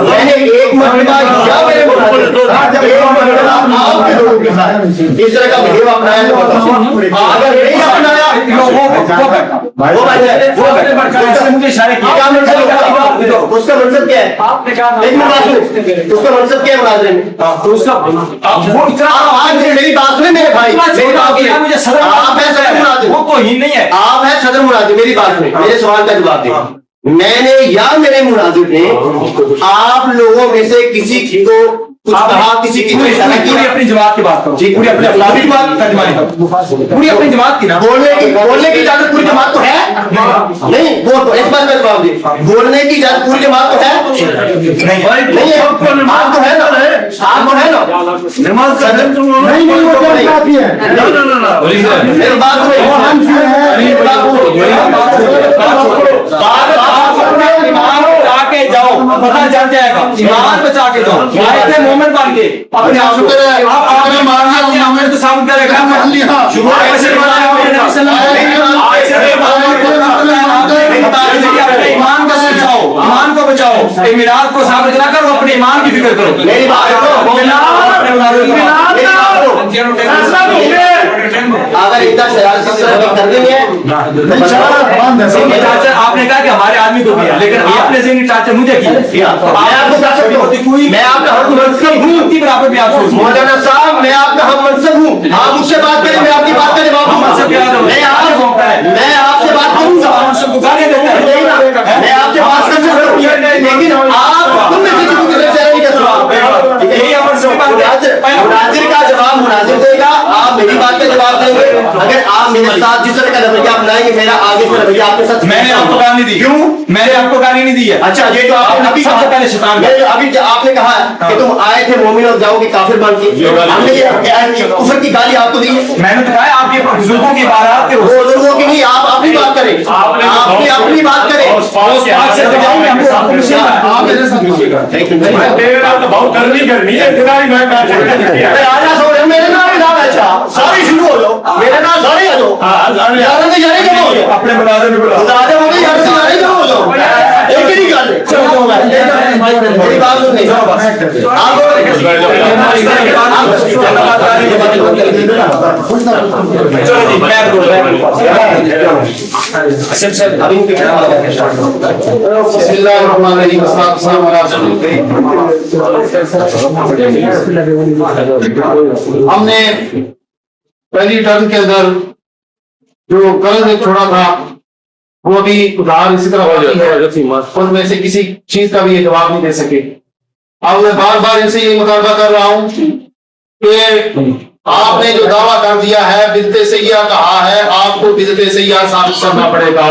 मैंने एक मरतबा या मेरे मुनाजिर एक मरतबा आपके लोगों के साथ इस तरह का बिहेव अपनाया अगर नहीं अपनाया उसका मनसब क्या है उसका मनसब क्या है मुनाजिर में आज मेरी बात सुने मेरे भाई मुझे सदर आप है सदर मुनाजिर वो कोई नहीं है आप है सदर मुनाजिर मेरी बात सुने मेरे सवाल का जवाब दें मैंने या मेरे मुनाजिर ने आप लोगों में से किसी को कुछ कहा किसी की पूरी अपनी जमात की बात करो जी पूरी अपनी अफलावी की बात तर्जमानी करो पूरी अपनी जमात की ना बोलने की इजाजत पूरी जमात को है नहीं वो तो इस बात में जवाब दे बोलने की इजाजत पूरी जमात को है नहीं है आपको है ना आपको है ना मेरी बात आके जाओ पता चल जाएगा ईमान बचा के जाओ ऐसे मोमेंट बन के अपने आप तो साबित करेगा ईमान को बचाओ ईमान को बचाओ मीरात को साबित ना करो अपने ईमान की फिक्र करो मेरी अगर इतना शरारत करनी है आपने कहा कि हमारे आदमी को किया लेकिन आपने ज़हनी टार्चर मुझे किया मैं आपका हम मनसब हूँ उनकी बराबर भी आप सोच मौलाना साहब मैं आपका हम मनसब हूँ आप मुझसे बात करें मैं आपकी बात का जवाब दूंगा मैं आपसे बात करूंगा मैं आपसे बात कर सकता हूँ लेकिन आप तुम में से किसी का जवाब मुनाजिर का जवाब मुनाजिर देगा आप آپ میری بات کا جواب دیں گے؟ اگر آپ میرے ساتھ جس طرح کا رویہ اپنائیں گے میرا آگے سے رویہ آپ کے ساتھ میں نے آپ کو گالی دی. کیوں؟ میں نے آپ کو گالی نہیں دی ہے. اچھا یہ تو آپ نے ابھی سب سے پہلے شیطان کا. ابھی آپ نے کہا کہ تم آئے تھے مومن اور جاؤ گے کافر بن کے. ہم نے یہ کفر کی گالی آپ کو دی ہے. میں نے کہا آپ کے بزرگوں کی عبارات کے بزرگوں کی نہیں، آپ اپنی بات کریں. آپ نے اپنی بات کریں. بہت کرنی ہے میرے نام بھی نام اچھا ساری شروع ہو جاؤ. میرے نام سارے آ جاؤ. اپنے ملازم کو ہم نے پہلی ٹرم کے اندر جو قرض چھوڑا تھا وہ ابھی ادھار اسی طرح باقی ہے، ان میں سے کسی چیز کا بھی یہ جواب نہیں دے سکے. اب میں بار بار ان سے یہ مطالبہ کر رہا ہوں کہ آپ نے جو دعویٰ کر دیا ہے بدعت سیاح کہا ہے، آپ کو بدعت سیاح ثابت کرنا پڑے گا.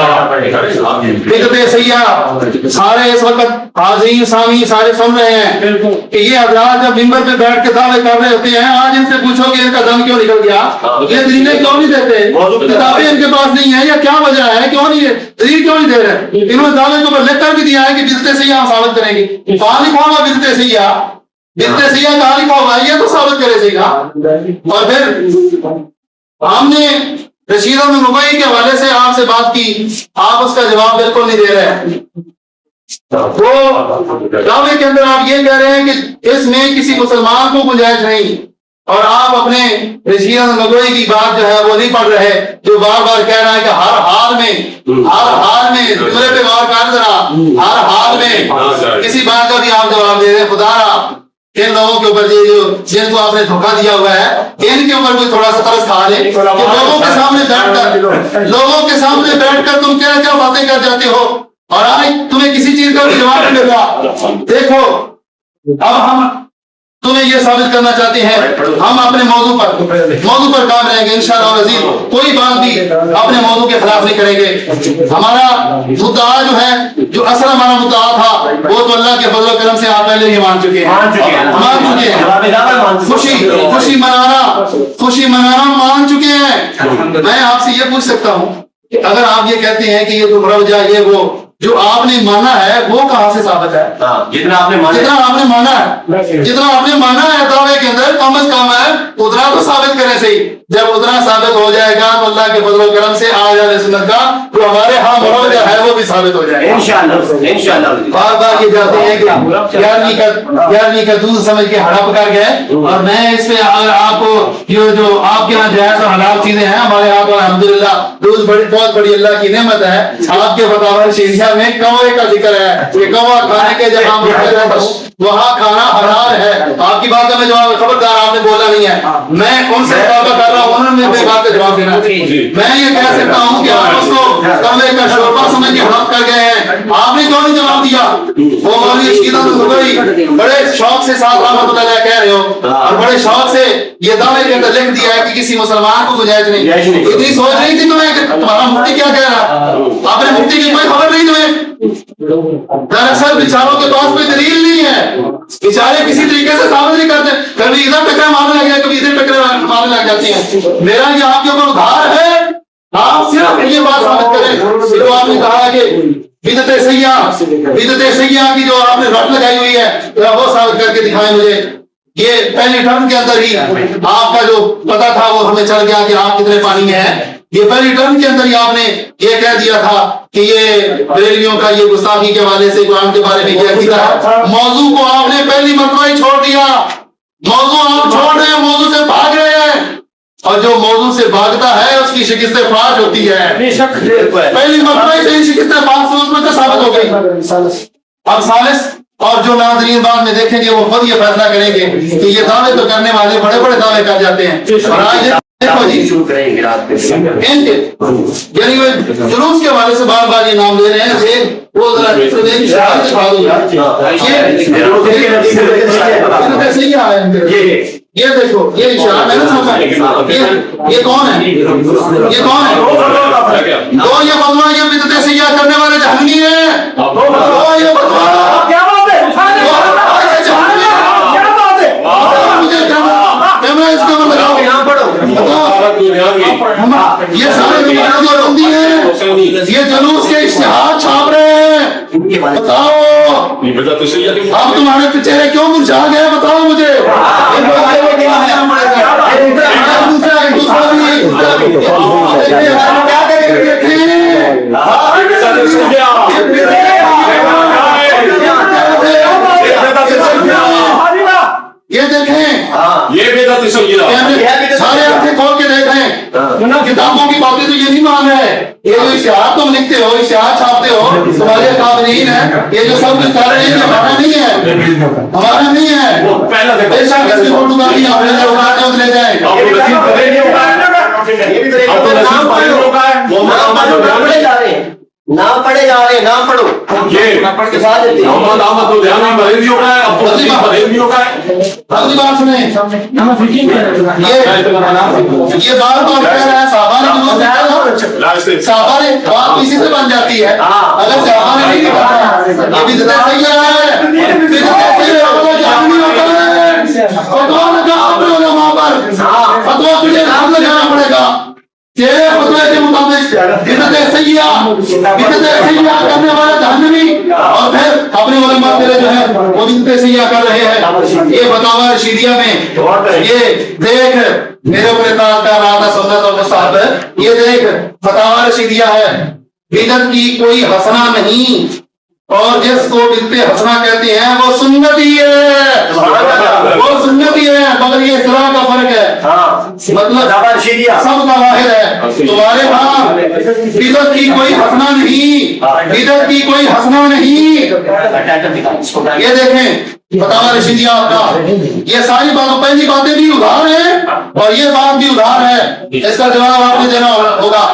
بدعت سیاح سارے اس وقت حاضرین سامعین سارے سن رہے ہیں کہ یہ حضرات جب ممبر پہ بیٹھ کے دعوے کر رہے ہوتے ہیں، آج ان سے پوچھو کہ ان کا دم کیوں نکل گیا، یہ دلیلیں کیوں نہیں دیتے، کتابیں ان کے پاس نہیں ہیں یا کیا وجہ ہے، کیوں نہیں دلیل کیوں نہیں دے رہے. انہوں نے دعوے کے اوپر لکھ کر بھی دیا ہے کہ بدعت سیاح ہم ثابت کریں گے. کہاں لکھا ہوگا بدعت سیاح؟ بدعت سیاح کہاں لکھا ہوگا؟ یہ تو ثابت کرے سیگا. اور پھر ہم نے رشید احمد مبئی کے حوالے سے آپ سے بات کی، آپ اس کا جواب بالکل نہیں دے رہے. وہ دعوے کے اندر آپ یہ کہہ رہے ہیں کہ اس میں کسی مسلمان کو گنجائش نہیں، اور آپ اپنے رشید احمد مبئی کی بات جو ہے وہ نہیں پڑھ رہے، جو بار بار کہہ رہا ہے کہ ہر حال میں جملے پہ غور کر ذرا، ہر حال میں کسی بات کا بھی آپ جواب دے رہے ہیں. خدا ان لوگوں کے اوپر جن کو آپ نے دھوکہ دیا ہوا ہے ان کے اوپر کوئی تھوڑا سا ترس کھا لے کہ لوگوں کے سامنے بیٹھ کر تم کیا کیا باتیں کر جاتے ہو اور آج تمہیں کسی چیز کا بھی جواب نہیں مل رہا. دیکھو اب ہم تمہیں یہ ثابت کرنا چاہتے ہیں، ہم اپنے موضوع پر کام رہیں گے انشاءاللہ العزیز. کوئی بات بھی اپنے موضوع کے خلاف نہیں کریں گے. ہمارا مدعا جو ہے، جو اصل ہمارا مدعا تھا وہ تو اللہ کے فضل و کرم سے آپ پہلے ہی مان چکے ہیں. خوشی منانا مان چکے ہیں. میں آپ سے یہ پوچھ سکتا ہوں کہ اگر آپ یہ کہتے ہیں کہ یہ تو روجہ یہ وہ جو آپ نے مانا ہے وہ کہاں سے ثابت ہے؟ جتنا آپ نے مانا ہے دعوے کے اندر کم از کم ہے اتنا تو ثابت کریں صحیح. جب اتنا ثابت ہو جائے گا تو اللہ کے فضل و کرم سے آج اہل سنت کا جو ہمارے ہاں روجہ ہے وہ بھی ثابت ہو جائے گا انشاءاللہ. بار بار یہ جاتے ہیں کہ گیارہویں کا دودھ سمجھ کے ہڑپ کر گئے. اور میں اس پہ آپ کو جو آپ کے یہاں جائز اور حلال چیزیں ہیں، ہمارے یہاں تو الحمدللہ دودھ بہت بڑی اللہ کی نعمت ہے. آپ کے فتاوی شریعہ میں کوے کا ذکر ہے کہ کوا کھانے کے جہاں وہاں کھانا حلال ہے. آپ کی بات کا میں جواب خبردار آپ نے بولا نہیں ہے، میں ان سے مطالبہ کر رہا ہوں، انہوں نے میری بات کا جواب دینا. میں یہ کہہ سکتا ہوں کہ آپ اس کو کمرے کا شوربہ سمجھ کے ہڑپ کر گئے ہیں. آپ نے کیوں نہیں جواب دیا؟ وہ مولوی رشید احمد مبئی بڑے شوق سے ساتھ رحمۃ اللہ علیہ کہہ رہے ہو اور بڑے شوق سے یہ دعوے کے اندر لکھ دیا ہے کہ کسی مسلمان کو گنجائش نہیں. اتنی سوچ نہیں تھی تمہیں کہ تمہارا مفتی کیا کہہ رہا؟ اپنے مفتی کی کوئی خبر نہیں تمہیں؟ دراصل بیچاروں کے پاس کوئی دلیل نہیں ہے، بیچارے کسی طریقے سے ثابت نہیں کرتے، کبھی ادھر ٹکرے مارنے لگ گیا، کبھی ادھر ٹکرے مارنے لگ جاتی ہیں. میرا یہ آپ کے اوپر ادھار ہے، آپ صرف یہ بات ثابت کریں جو آپ نے کہا کہ بدعت سیاح کی جو آپ نے رٹ لگائی ہوئی ہے وہ ثابت کر کے دکھائیں مجھے. یہ پہلی ٹرم کے اندر ہی آپ کا جو پتا تھا وہ ہمیں چل گیا کہ آپ کتنے پانی میں ہیں. یہ پہلی ٹرم کے اندر ہی آپ نے یہ کہہ دیا تھا کہ یہ بریلویوں کا یہ گستاخی کے حوالے سے قرآن کے بارے میں کہہ دیا. موضوع کو آپ نے پہلی مرتبہ ہی چھوڑ دیا. موضوع آپ چھوڑ رہے ہیں، موضوع سے بھاگ رہے ہیں، اور جو موضوع سے بھاگتا ہے اس کی شکست فاش ہوتی ہے. پہلی مرتبہ سے شکست فاش اس میں ثابت ہو گئی. اب ثالث اور جو ناظرین بعد میں دیکھیں گے وہ خود یہ فیصلہ کریں گے کہ یہ دعوے تو کرنے والے بڑے بڑے دعوے کر جاتے ہیں. اور آج دیکھو جی یعنی وہ جلوس کے حوالے سے بار بار یہ نام لے رہے ہیں. کیا ہے یہ دیکھو یہ اشارہ ہے نا سامنے یہ کون ہے یہ کون ہے دو یہ فتویٰ یہ بدعت سیاح کرنے والے جہنمی ہیں دو یہ فتویٰ کیا بات ہے مجھے کیمرہ اس کا لگاؤ یہاں پڑھو یہ سارے بندی ہیں یہ جلوس کے اشتہار چھاپ رہے ہیں بتاؤ اب تمہارے چہرے کیوں مرجھا گئے بتاؤ مجھے یہ دیکھیں سارے آنکھیں کھول کے دیکھیں کتابوں کی باتیں تو یہ نہیں مان رہے یہ جو اشتہار تم لکھتے ہو اشتہار چھاپتے ہو تمہارے قابلین ہیں یہ جو سب کچھ کر رہے ہیں یہ ہمارا نہیں ہے ہمارا نہیں ہے بے شک اس کی فوٹو کاپی آپ لے جائیں نام پڑھے جا رہے ہیں نام پڑھو اگلی بات سنیں یہ بات تو کہہ رہا ہے صحابہ نے بات اسی سے بن جاتی ہے اگر صحابہ نے نہیں کہا یہ بھی زیادہ صحیح ہے فتویٰ لگا اپنے علماء پر فتویٰ تجھے نام لگانا پڑے گا کہ فتوے کے مطابق بدعت سیاح کرنے والا جہنمی اور پھر اپنے علماء میرے جو ہے وہ بدعت سیاح کر رہے ہیں یہ فتاوی رشیدیہ میں یہ دیکھ میرے اوپر اطلاع کر رہا تھا سنت صاحب یہ دیکھ فتاوی رشیدیہ ہے بدعت کی کوئی حسنہ نہیں اور جس کو بدعت حسنہ کہتے ہیں وہ سنتی ہے وہ سنتی ہے مگر یہ اصطلاح کا فرق ہے مطلب سب کا واحد ہے تمہارے ہاں بدعت کی کوئی حسنہ نہیں بدعت کی کوئی حسنہ نہیں یہ دیکھیں فتاوی رشیدیہ آپ کا یہ ساری باتوں پہلی باتیں بھی ادھار ہیں اور یہ بات بھی ادھار ہے اس کا جواب آپ نے دینا ہوگا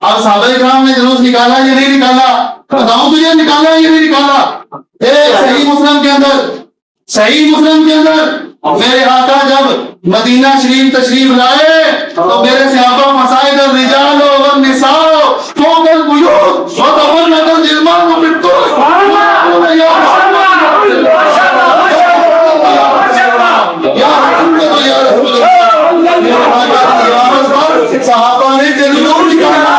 اب صحابہ کرام نے جلوس نکالا یہ نہیں نکالا بتاؤں تجھے نکالا یہ نہیں نکالا ایک صحیح مسلم کے اندر میرے آقا جب مدینہ شریف تشریف لائے تو میرے صحابہ مساجد الرجال والنساء فوق البیوت وتبرج الجلمان بالطرق صحابہ نے جلوس نکالا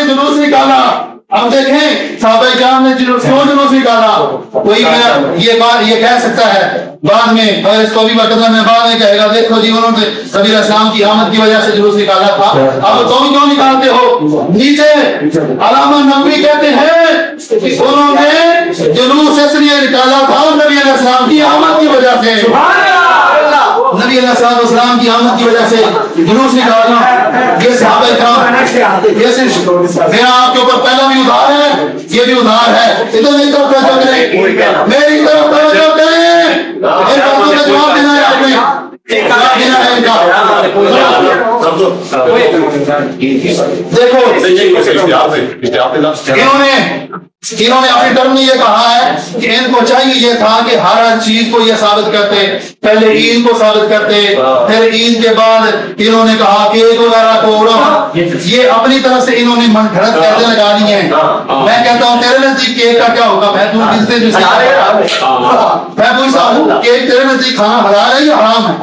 جلوس نکالا اب دیکھیں صحابہ کرام نے کیوں جلوس نکالا کوئی یہ کہہ سکتا ہے بعد میں اور اس کو بھی بقدر میں بعد میں کہے گا دیکھو جی انہوں نے نبی علیہ السلام کی آمد کی وجہ سے جلوس نکالا تھا اب تم کیوں نکالتے ہو نیچے علامہ نووی کہتے ہیں انہوں نے جلوس اس لیے نکالا تھا نبی علیہ السلام کی آمد کی وجہ سے نبی علیہ السلام کی آمد کی وجہ سے جلوس نکالنا یہ صحابہ کرام یہ صرف میرا آپ کے اوپر پہلا بھی ادھار ہے یہ بھی ادھار ہے ادھر نہیں طرف توجہ کریں میری طرف توجہ کریں ان باتوں کا جواب دینا ہے آپ نے جواب دینا ہے ان کا دیکھو انہوں نے اپنی ٹرم میں یہ کہا ہے کہ ان کو چاہیے یہ تھا کہ ہر چیز کو یہ ثابت کرتے پہلے عید کو ثابت کرتے پھر عید کے بعد انہوں نے کہا کیک وغیرہ کو اڑا یہ اپنی طرف سے انہوں نے من گھڑت قیدیں لگا لی ہیں میں کہتا ہوں تیرے نزدیک کیک کا کیا ہوگا میں پوچھتا ہوں کیک تیرے نزدیک کھانا حلال ہے یا حرام ہے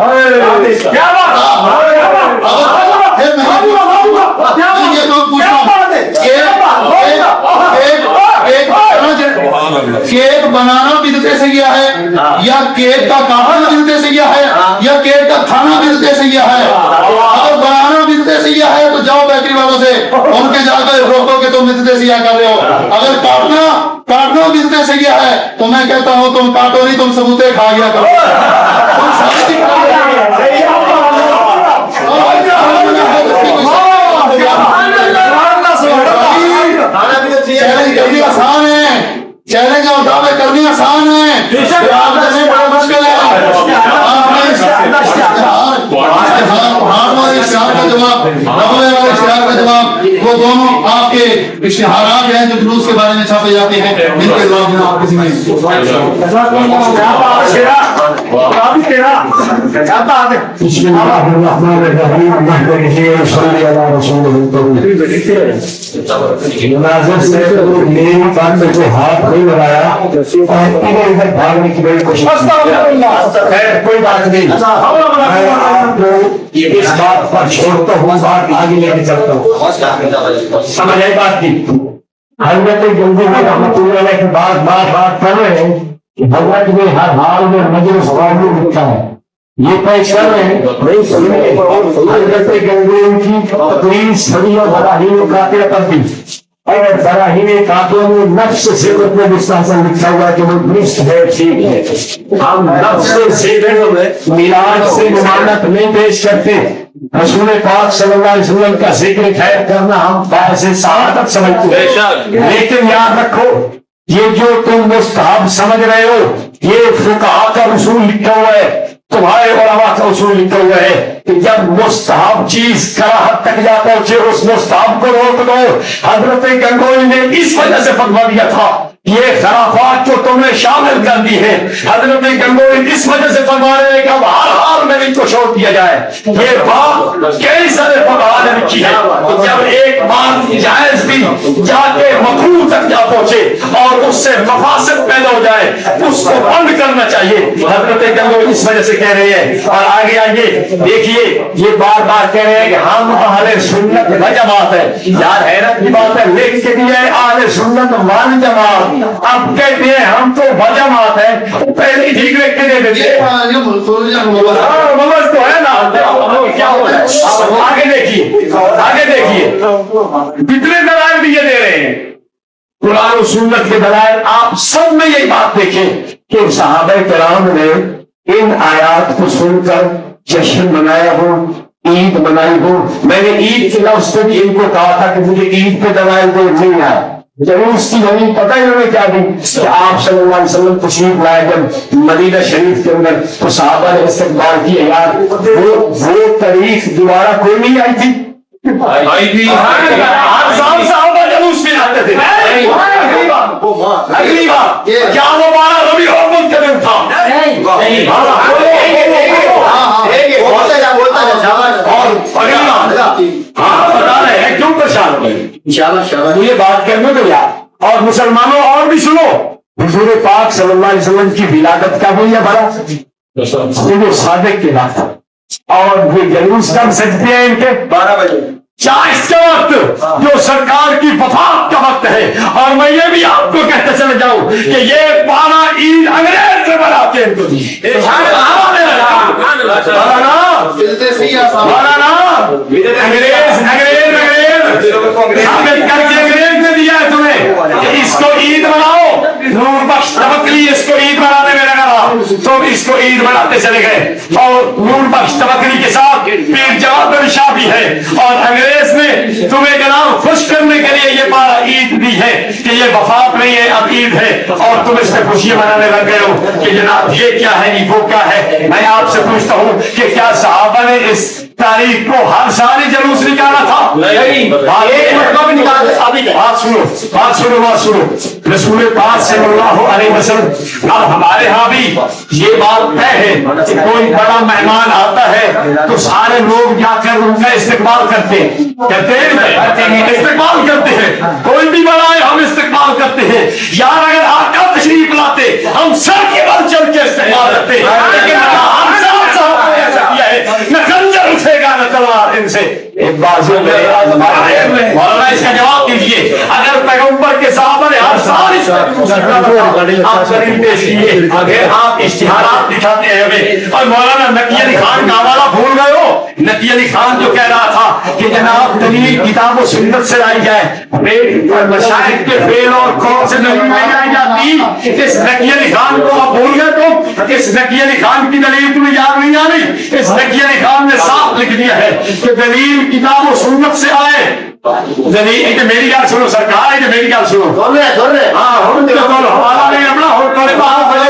یہ تو پوچھتا کیک بنانا بدعت سے کیا ہے یا کیک کا کاٹنا بدعت سے کیا ہے یا کیک کا کھانا بدعت سے کیا ہے اگر بنانا بدعت سے کیا ہے تو جاؤ بیکری والوں سے ان کے جا کر روکو کہ تم بدعت سے کیا کر رہے ہو اگر کاٹنا بدعت سے کیا ہے تو میں کہتا ہوں تم کاٹو نہیں تم ثبوتے کھا گیا کرو چیلنج کرنی آسان ہے چیلنج اور دعوے کرنی آسان ہے جواب دینے بڑا مشکل ہے اشتہار کا جواب اشتہار کا جواب وہ دونوں آپ کے اشتہارات ہیں جو جلوس کے بارے میں چھاپے جاتے ہیں، ان کے جواب میں آپ کسی میں بسم اللہ الرحمن الرحیم صلی علی رسول مناظر سے میری بات میں جو ہاتھ نہیں لگایا اور ادھر ادھر بھاگنے کی بڑی کوشش خیر کوئی بات نہیں، میں آپ کو اس بات پر چھوڑتا ہوں، بات آگے لے کے چلتا ہوں، سمجھ آئی بات کی؟ حضرت گنگو رحمۃ اللہ علیہ کے بعد بات کر رہے ہیں کہ بھگوت میں ہر حال میں مجلس قائم لکھا ہے، یہ طے کر رہے ہیں حضرت گنگو کی تقریر صحیح اور براہیم قاطعہ پر بھی، اور براہیم قاطعہ میں نفس صفت میں مستحسن لکھا ہوا کہ وہ درست ہے، ٹھیک ہے، ہم نفس صفت میراث سے ممانعت نہیں پیش کرتے، رسول پاک صلی اللہ علیہ وسلم کا ذکر خیر کرنا ہم باعث سعادت سمجھتے ہیں، لیکن یاد رکھو یہ جو تم مستحب سمجھ رہے ہو یہ فقہاء کا اصول لکھا ہوا ہے، تمہارے علماء کا اصول لکھا ہوا ہے کہ جب مستحب چیز کراہت تک جا پہنچے اس مستحب کو روک دو۔ حضرت گنگوئی نے اس وجہ سے فتویٰ دیا تھا یہ خرافات جو تم نے شامل کر دی ہے، حضرت گنگوئی اس وجہ سے فرما رہے ہیں کہ اب ہر حال میں ان کو چھوڑ دیا جائے۔ یہ بات کئی سارے فقہاء نے لکھی ہے، جب ایک بات جائز بھی جا کے مکروہ تک جا پہنچے اور اس سے مفاسد پیدا ہو جائے اس کو بند کرنا چاہیے۔ حضرت گنگوئی اس وجہ سے کہہ رہے ہیں، اور آگے آئیے دیکھیے یہ بار بار کہہ رہے ہیں کہ ہم اہل سنت و جماعت ہے، یار حیرت کی بات ہے، لکھ کے دیا ہے اہل سنت وال جماعت، اب کہتے ہیں ہم تو وجماعت ہے، پہلے ہی ٹھیک لکھ کے دے دیتے ممز تو ہے نا، کیا ہو رہا ہے؟ آگے دیکھیے کتنے دلائل بھی یہ دے رہے ہیں، قرآن و سنت کے دلائل آپ سب میں یہی بات دیکھیں کہ صحابہ کرام نے ان آیات کو سن کر جشن منایا ہو، عید منائی ہو۔ میں نے عید کے لفظ پہ بھی ان کو کہا تھا کہ مجھے عید پہ دلائل دے، نہیں آیا، جلوس کی زمین پتہ ہی انہوں نے کیا دی کہ آپ صلی اللہ علیہ وسلم تشریف لائے جب مدینہ شریف کے اندر تو صحابہ نے استقبال کیا، یار وہ تاریخ دوبارہ کوئی نہیں آئی تھی، ہر سال صحابہ جلوس میں آتے تھے۔ اگلی بات کیا وہ 12 ربیع الاول کا دن تھا؟ اور اگلی بات بتا رہے ہیں کیوں پریشان ہو گئے، یہ بات کرنے دو یار، اور مسلمانوں اور بھی سنو، حضور پاک صلی اللہ علیہ وسلم کی ولادت کا بھی یہ بڑا صادق کے بعد تھا، اور یہ جلوس کب سجتے ہیں ان کے 12 بجے چاش کا وقت جو سرکار کی وفات کا وقت ہے۔ اور میں یہ بھی آپ کو کہتے چلے جاؤں کہ یہ 12 عید انگریز سے بناتے ہیں، انگریز نے دیا ہے تمہیں کہ اس کو عید مناؤ، نور بخش توکلی اس کو عید منانے میں لگا رہا، تم اس کو عید مناتے چلے گئے، اور نور بخش توکلی کے ساتھ پیر جواد شاہ بھی ہے، اور انگریز نے تمہیں جناب خوش کرنے کے لیے یہ 12 عید دی ہے کہ یہ وفات نہیں ہے اب عید ہے، اور تم اس میں خوشی منانے لگ گئے ہو کہ جناب یہ کیا ہے وہ کیا ہے۔ میں آپ سے پوچھتا ہوں کہ کیا صحابہ نے اس تاریخ کو ہر سال ہی جلوس نکالا تھا؟ نہیں، بات سنو رسول پاک صلی اللہ علیہ وسلم، اب ہمارے ہاں بھی یہ بات طے ہے کہ کوئی بڑا مہمان آتا ہے تو سارے لوگ جا کر ان کا استقبال کرتے ہیں، استقبال کرتے ہیں، کوئی بھی بڑا ہے ہم استقبال کرتے ہیں، یار اگر آقا تشریف لاتے ہم سر کے بل چل کے استقبال کرتے ہیں، لیکن نہ خنجر اٹھے گا نہ تلوار ان سے۔ ایک بات مولانا اس کا جواب دیجیے، اگر پیغمبر کے صحابہ نے ہر سال آپ دلیل پیش کیے، اگر آپ اشتہارات دکھاتے ہیں ہمیں، اور مولانا نقی علی خان کا حوالہ بھول گئے ہو، نقی علی خان جو کہہ رہا تھا کہ جناب دلیل کتاب و سنت سے لائی جائے، مشاہد کے فعل اور قول سے نہیں لائی جاتی، اس نقی علی خان کو آپ بھول گئے تو اس نقی علی خان کی دلیل تمہیں یاد نہیں آ رہی؟ اس نقی علی خان نے صاف لکھ دیا ہے کہ دلیل کتاب و سنت سے آئے۔ میری گال سنو سرکار، میری گال سنو، ہاں हमारा नहीं अपना और थोड़े बाहर पड़े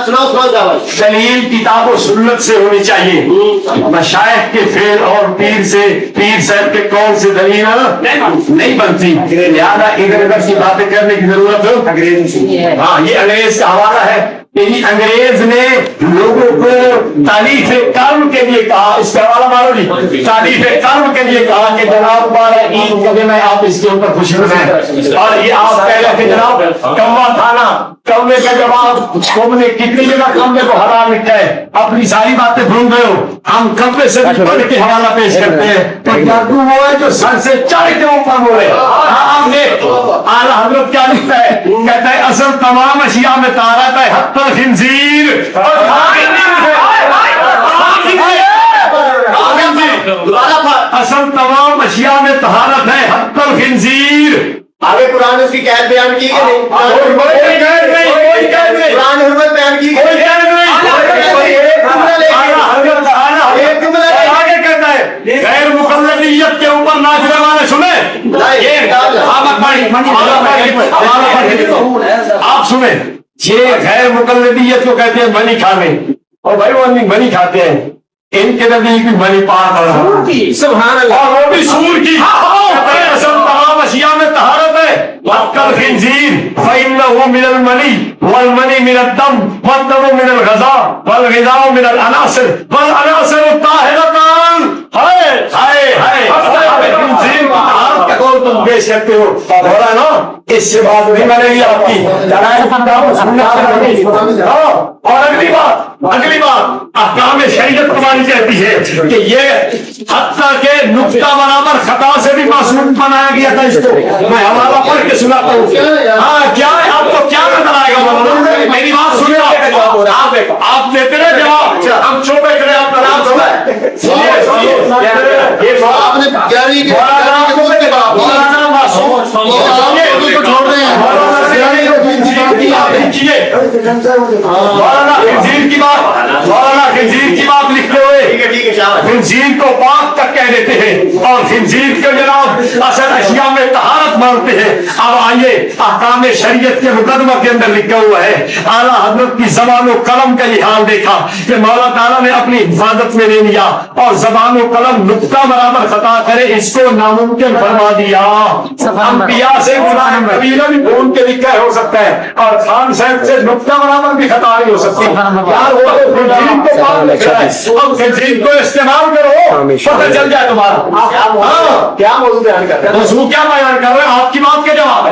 सुनाओ जाओ। दलील किताब और सुन्नत से होनी चाहिए, मशाइख के फेल और पीर साहब के कौन से दलील नहीं बनती। लिहाजा इधर उधर की बातें करने की जरूरत हो। हाँ, ये अंग्रेज का हवाला है। यदि अंग्रेज ने लोगों को तारीफ कर्म के लिए कहा, इसका हवाला मारो जी, तारीफ कर्म के लिए कहा कि जनाब हमारा ईद का दिन है, आप इसके ऊपर खुश हैं। और ये आप कह रहे थे जनाब कौवा खाना, कौवे का जवाब, तुमने कितनी जगह कौवे को हरा लिखा है, अपनी सारी बातें भूल गए हो। हम कौवे से पढ़ के हवाला पेश करते हैं, तो जादू वो है जो सर से चढ़ के ऊपर बोले। हमने आला हजरत क्या लिखता है, कहता है असल तमाम अशिया में तारत है हत्ता खिंजीर, असल तमाम अशिया में तहारत है हत्ता खिंजीर। आगे कुरान उसकी कैद बयान की कि नहीं? कुरान हुर्मत बयान की कि नहीं? आगे कहता है गैर मुकल्लदियत के ऊपर नाचने वाले सुने, आप सुने, ये गैर मुकल्लदियत को कहते हैं मनी खाने, और भाई वो मनी खाते हैं, इनके नजदीक भी मनी पाक और वो भी सूर की। असल तमाम अशिया में तहारत है वक्कल खिंजीर फइन्नहु मिनल मनी वल मनी मिनल दम वल दम मिनल गज़ा वल ग़िज़ा मिनल अनासिर वल अनासिर ताहिरतान। हाय हाय हाय, खिंजीर तहारत का कौन तुम पेश करते हो? बोला ना, इससे बात नहीं बनेगी आपकी। और अगली बात अहकाम शरीयत हमारी कहती है कि ये हत्ता के नुक्ता बराबर खता से भी मासूम बनाया गया था इसको। मैं हवाला पढ़ के सुनाता हूँ। हाँ, क्या है आपको क्या नजर आएगा? मेरी बात सुनिए, आप देते रहे जवाब, हम छोटे करें आप नाम सुनिए। आपने प्यारी के छोड़ रहे हैं खिंजीर की बात लिखते हुए खिंजीर को पाक तक कह देते हैं और खिंजीर के जनाब असल अशिया में तहारत मानते हैं। अब आइए अहकाम शरीयत के मुकदमा के अंदर लिखा हुआ है, आला हजरत की ज़बान और कलम का ये हाल देखा कि मौला ताला ने अपनी हिफाजत में ले लिया और ज़बान और कलम नुक्ता बराबर खता करे इसको नामुमकिन फरमा दिया। अंबिया से गुनाह कबीरा भी भूल के लिखा हो सकता है और खान साहब से नुक्ता बराबर भी खता नहीं हो सकती। यार वो तो खिंजीर को पाक लिख रहा है, अब खिंजीर को इस्तेमाल करो, पता चल जाए तुम्हारा क्या मौजूद बयान कर रहे हैं? मौजूद क्या बयान कर रहे हैं? आपकी बात के जवाब है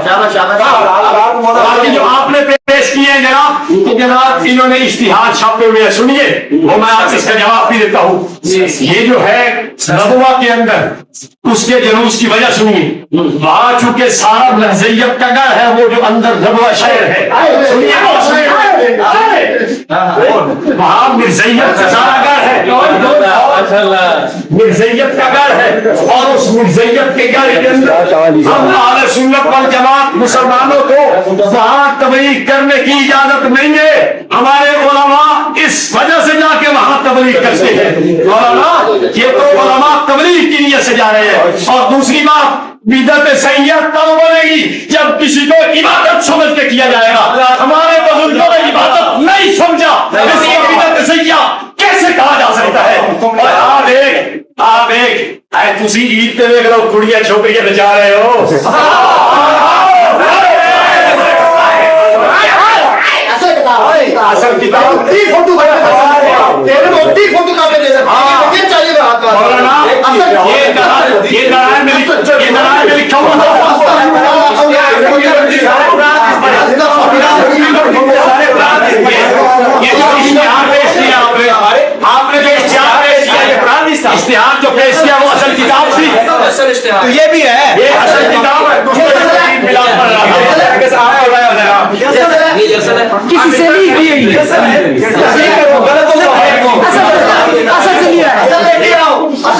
जो आपने पेश किए हैं जनाब, कि जनाब इन्होंने इश्तिहाद छापे हुए हैं, सुनिए वो मैं आपसे इसका जवाब भी देता हूँ। ये जो है रबुआ के अंदर उसके जुलूस की वजह सुनिए, वहां चूंकि सारा नज़रियत का घर है, वो जो अंदर रबुआ शहर है, सुनिए वहां मिर्ज़ैयत का सारा घर है, मिर्ज़ैयत का घर है और उस मिर्ज़ैयत के घर के अंदर हम अहले सुन्नत वल जमात मुसलमानों को वहां तबलीग करने की इजाजत नहीं है। हमारे उलमा इस वजह से जाके वहां तबलीग करते हैं। उलमा ये तो उलमा तबलीग की नियत से जा रहे हैं। और दूसरी बात, बिदअत सैय्या तब बनेगी जब किसी को इबादत समझ के किया जाएगा। हमारे बुजुर्गों ने इबादत नहीं समझा, इसको बिदअत सैय्या कैसे कहा जा सकता है? और आप एक तुसी ईद पे देख लो कुड़ियां छोकरियां नचा रहे हो, असल किताब फोटो तेरे मोटी फोटो का दे दे चाहिए ये नारायण में लिखा हुआ आपने जो इश्तिहार पेश किया इश्तिहार जो पेश किया वो असल किताब थी, तो ये भी है, ये असल किताब है। किसी से ली गई असल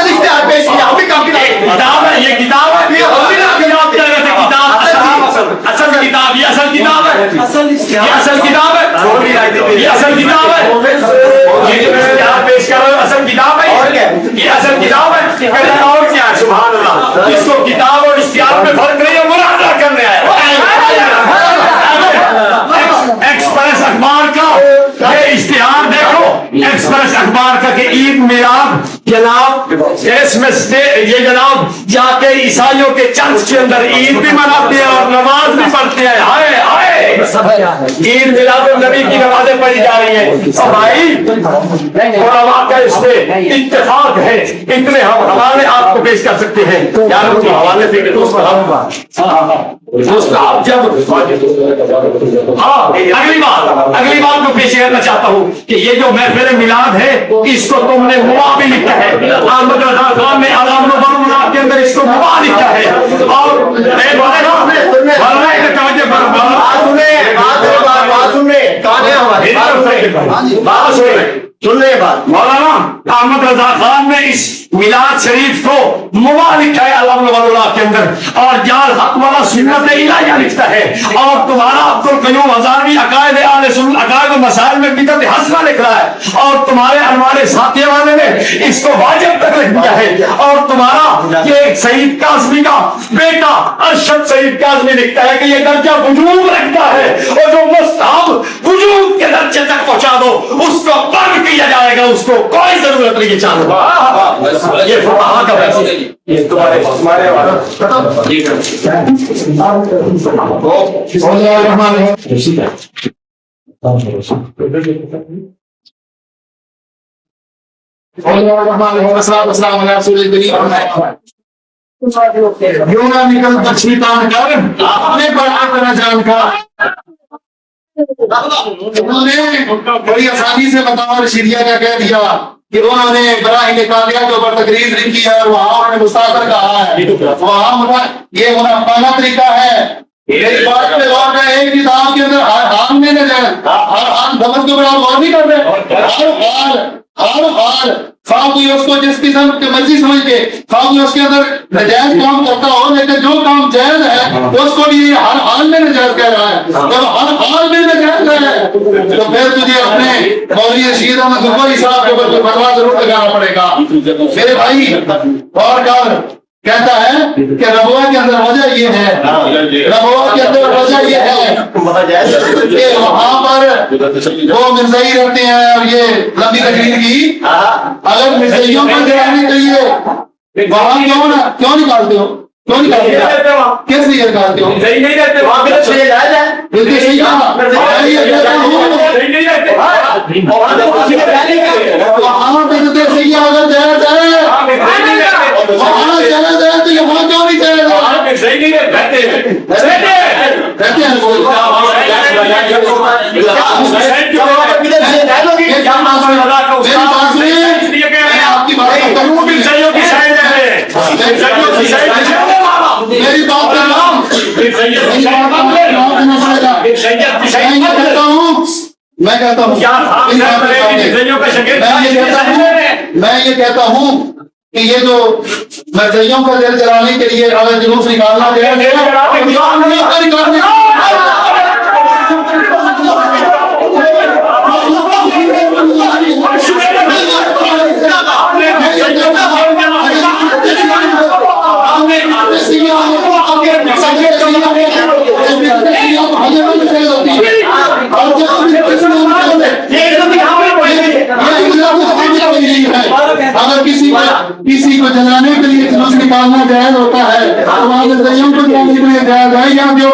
इश्तिहार पेश किया, हम भी काफी किताब है, ये किताब है, असल किताब, ये असल किताब है, ये असल किताब है, ये असल किताब है, ये जो इश्तिहार पेश कर रहे हो असल किताब है, ये असल किताब है। और क्या है? सुभान अल्लाह, इसको किताब और इश्तिहार में फर्क नहीं है, मुरादा करने आया एक्सप्रेस अखबार का कि ईद मिलाद जनाब क्रिसमस डे, ये जनाब जाके ईसाइयों के चर्च के अंदर ईद भी मनाते हैं और नमाज भी पढ़ते हैं। हाय हाय, ईद मिलाद नबी की नमाजें पढ़ी जा रही है। और भाई उलमा का इस पे इत्तेफाक है, इतने हम हवाले आपको पेश कर सकते हैं यार, उनके हवाले से दोस्त आप जब हाँ अगली बात को पेश करना चाहता हूँ कि ये जो महफिल मिलाद है इसको तुमने मुआ भी लिखा है, अहमद रजा खान ने अलाम के अंदर इसको मुआ लिखा है। और सुन रहे बात, मौलाना अहमद रजा खान ने इस मिलाद शरीफ को मुआ लिखा है अल्लाह के अंदर, और जाल हक वाला सुन्नत इलाहिया लिखता है, और तुम्हारा अब्दुल कयूम हज़ारवी अकायद आले सुन्नत अकायद मसाइल में बिदअत हसना लिख रहा है, और तुम्हारे हमारे साथी वाले ने इसको वाजिब तक लिख दिया है, और तुम्हारा ये सईद काज़मी का बेटा अरशद सईद काज़मी लिखता है कि ये दर्जा वजूब रखता है, और जो मुस्तहब वजूब के दर्जे तक पहुंचा दो उसको बंद किया जाएगा, उसको कोई जरूरत नहीं है। चालू ये फुक़हा का फैसला, ये तुम्हारे निकल दक्षिणान कर अपने बड़ा जानकार उन्होंने बड़ी आसानी से बताओ शरिया का कह दिया कि उन्होंने इब्राहिम कादिया के ऊपर तकरीर लिखी है और वहां उन्होंने मुस्ताफर कहा है, वहां ये मुनाफाना तरीका है। मेरी बात पे गौर करें, एक किताब के अंदर हर हाल में न जाए, हर हाल समझ के ऊपर आप गौर नहीं कर रहे। हर हाल खाओ कोई उसको जिस किस्म की मर्जी समझ के खाओ कोई उसके अंदर नजायज काम करता हो, लेकिन जो काम जायज है उसको भी हर हाल में नजायज कह रहा है। जब हर हाल में नजायज है तो फिर तुझे अपने मौलवी रशीद अहमद गफूरी साहब के ऊपर फतवा जरूर लगाना पड़ेगा। मेरे भाई और कर कहता है कि रबुआ के अंदर वजह ये है, रबुआ के अंदर वजह ये है कि वहां पर वो मिर्जाई रहते हैं और ये लंबी तकरीर की अलग मिर्जाइयों को दिलाने के लिए वहां क्यों निकालते हो, क्यों निकालते हो, किस लिए निकालते हो? सही नहीं रहते वहां पे, तो सही जायज है, बिल्कुल सही कहा। वहां पे तो सही अगर जायज है, वहां जायज है तो यहाँ क्यों नहीं जायज है? सही नहीं रहते रहते हैं आपकी बात मेरी बात मैं कहता हूँ मैं ये कहता हूँ कि ये जो मर्जियों का दिल जलाने के लिए अगर जुलूस निकालना अगर किसी को जलाने के लिए जुलूस निकालना जायज होता है तो वहां मर्जियों को जलाने के लिए जायज है या जो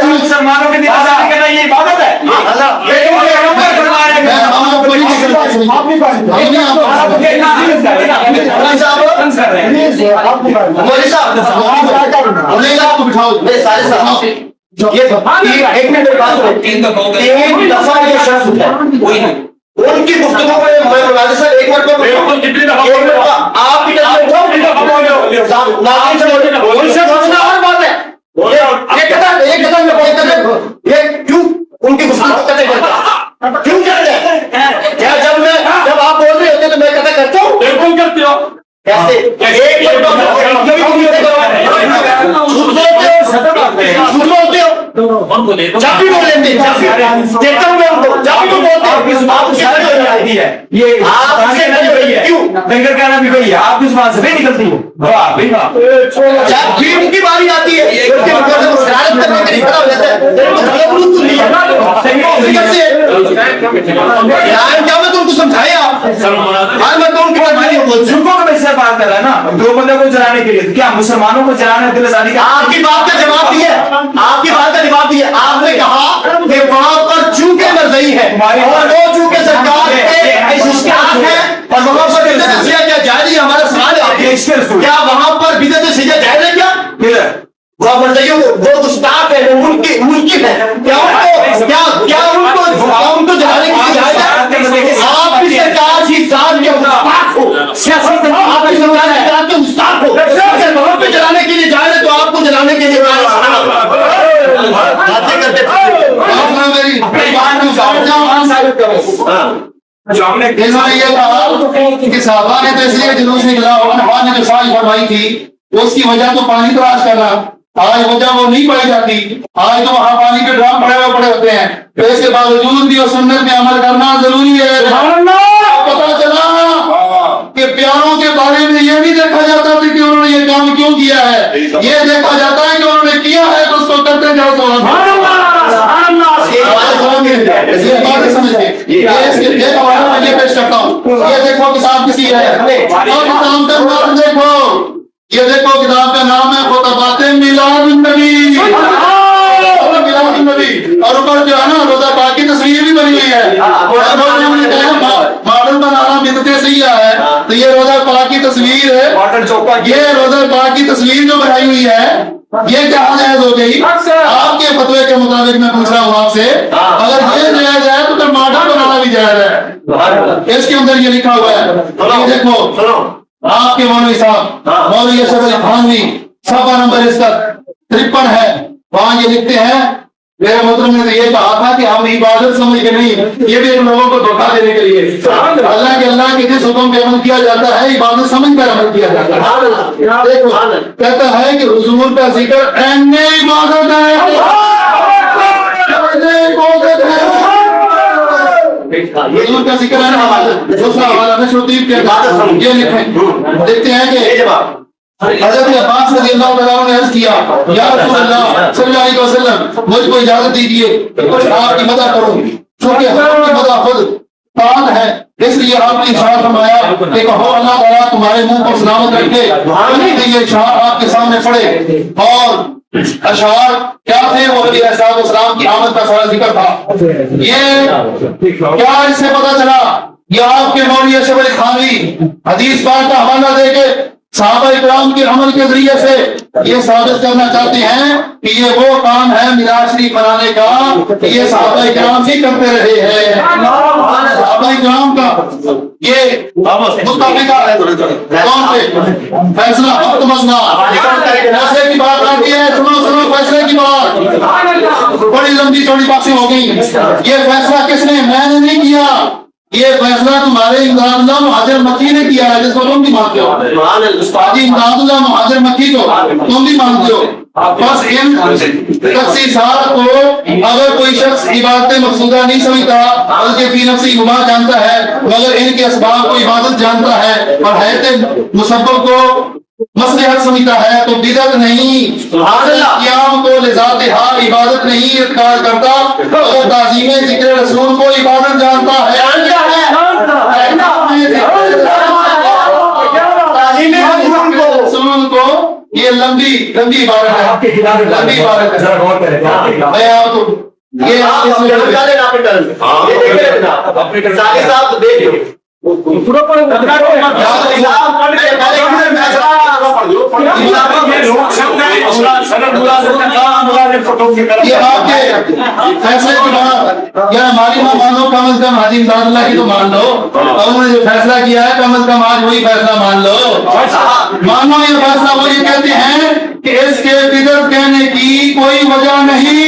मुसलमानों के ये इबादत है। एक मिनट बात सुनो, 3 दफा ये शख्स है उनकी गुफ्तगू में मुलाजिम साहब एक मिनट आप भी ये क्यों उनकी गुफ्तगू क्यों कर रहे हैं? क्या जब आप बोल रहे होते तो मैं कथा करता हूँ? बिल्कुल करते हो। कैसे? एक जब भी बोल लेते देखता हूँ मैं उनको, जब भी बोलते हैं आप क्यों डंगर कहना भी वही है, आपकी जुबान से भी निकलती है। वाह भाई वाह। जब भीड़ की बारी आती है उसके ऊपर से वो शरारत करने के लिए खड़ा हो जाता है, क्या मैं तुमको समझाया हर मैं तुमको मुसलमानों को वैसे बात कर रहा है ना, दो बंदे को जलाने के लिए, क्या मुसलमानों को जलाने दिल आजादी का? आपकी बात का जवाब दिए, आपकी बात का जवाब दिए। आपने कहा कि वहां पर चूके मरजई है और वो चूके सरकार है और वहां पर बिदअत सिया क्या जायज है? हमारा सवाल है, क्या वहां पर बिदअत सिया जायज है? क्या वह मरजइयों को वो गुस्ताख है, वो मुल्की है, क्या उनको जलाने की जायज है? आपकी सरकार ही साथ के गुस्ताख हो, सियासत आपकी सरकार की तरफ के गुस्ताख हो, वहां पे जलाने के लिए जायज है तो आपको जलाने के लिए बातें करते मेरी बात को समझ जाओ। जो हमने इन्होंने ये कहा कि साहबा ने तो इसलिए जुलूस निकला, हवा ने जो साज फरमाई थी उसकी वजह तो पानी तलाश करना, आज वजह वो नहीं पाई जाती। आज तो वहां पानी के ड्राम पड़े होते हैं, तो इसके बावजूद भी उस सुन्नत में अमल करना जरूरी है। पता चला कि प्यारों के बारे में ये नहीं देखा जाता था कि उन्होंने ये काम क्यों किया है, ये देखा जाता है कि उन्होंने किया है तो उसको करते जाओ। ये पेश करता हूँ, ये देखो किताब किसी है, किताब का नाम देखो, ये देखो किताब का नाम है खुतबाते मिलाद नबी, और ऊपर जो है ना रोजा पाक की तस्वीर भी बनी हुई है। मॉडल बनाना बिदअत सैया है, तो ये रोजा पाक की तस्वीर है, ये रोजा पाक की तस्वीर जो बनाई हुई है ये क्या जायज हो गई? आपके फतवे के मुताबिक मैं पूछ रहा हूँ आपसे, अगर ये जायज है तो फिर मॉडल बनाना भी जायज है। इसके अंदर ये लिखा हुआ है, ये देखो आपके मौलवी साहब मौलवी अशरफ अली थानवी सफा नंबर इसका 53 है, वहां ये लिखते हैं मेरे मतलब ने तो ये कहा था कि हम इबादत समझ के नहीं, ये भी लोगों को धोखा देने के लिए अल्लाह के जिस हुक्म पे अमल किया जाता है इबादत समझ कर अमल किया जाता है। देखो कहता है कि हुजूर का जिक्र ऐने इबादत है, हुजूर का जिक्र है इबादत। दूसरा हवाला में शुतीब के ये लिखे देखते हैं कि हज़रत अब्बास रज़ियल्लाहु तआला ने अर्ज़ किया, या रसूलल्लाह सल्लल्लाहु अलैहि वसल्लम मुझको इजाजत दीजिए कुछ आपकी मदद करूं, क्योंकि आपकी मदद खुद पाक है, इसलिए आपने इरशाद फरमाया कि कहो अल्लाह ताला तुम्हारे मुंह को सलामत रखे। ये इरशाद आपके सामने पड़े और अशआर क्या थे, वो नबी अलैहिस्सलाम की आमद का सारा जिक्र था। ये क्या इससे पता चला, ये आपके मौलवी अशरफ अली थानवी हदीस पाक का हवाला देके सहाबा इकराम के अमल के जरिए से ये साबित करना चाहते हैं कि ये वो काम है मिलाद शरीफ मनाने का, ये सहाबा इकराम ही करते रहे हैं। सहाबा इकराम का ये मुताबिका है कौन पे फैसला अब समझना, फैसले की बात आती है, सुनो फैसले की बात, बड़ी लंबी चौड़ी बातें हो गई। ये फैसला किसने? मैंने नहीं किया, ये फैसला तुम्हारे इमदादुल्लाह मुहाजिर मक्की ने किया है, जिसको तुम भी मानते हो। हाजी इमदादुल्लाह मुहाजिर मक्की को तुम भी मानते हो। बस इन तखसीसात को अगर कोई शख्स इबादत मकसूदा नहीं समझता बल्कि फी नफ्सी गुमा जानता है, मगर इनके असबाब को इबादत जानता है और हैत मुसब्बब को मसलहत समझता है, तो बिदअत नहीं, क़याम को लिज़ाते हा इबादत नहीं इत्कार करता और ताज़ीमे ज़िक्र रसूल को इबादत जानता है। रसूल को ये लंबी इबादत है, लंबी इबादत है। मैं आपको ये आपके फैसले के बाद या हमारी ना मानो कम अज कम हाजी इमदादुल्लाह की तो मान लो, और उन्होंने जो फैसला किया है कम अज कम आज वही फैसला मान लो। मानो ये फैसला वो ये कहते हैं कि इसके बिदअत कहने की कोई वजह नहीं।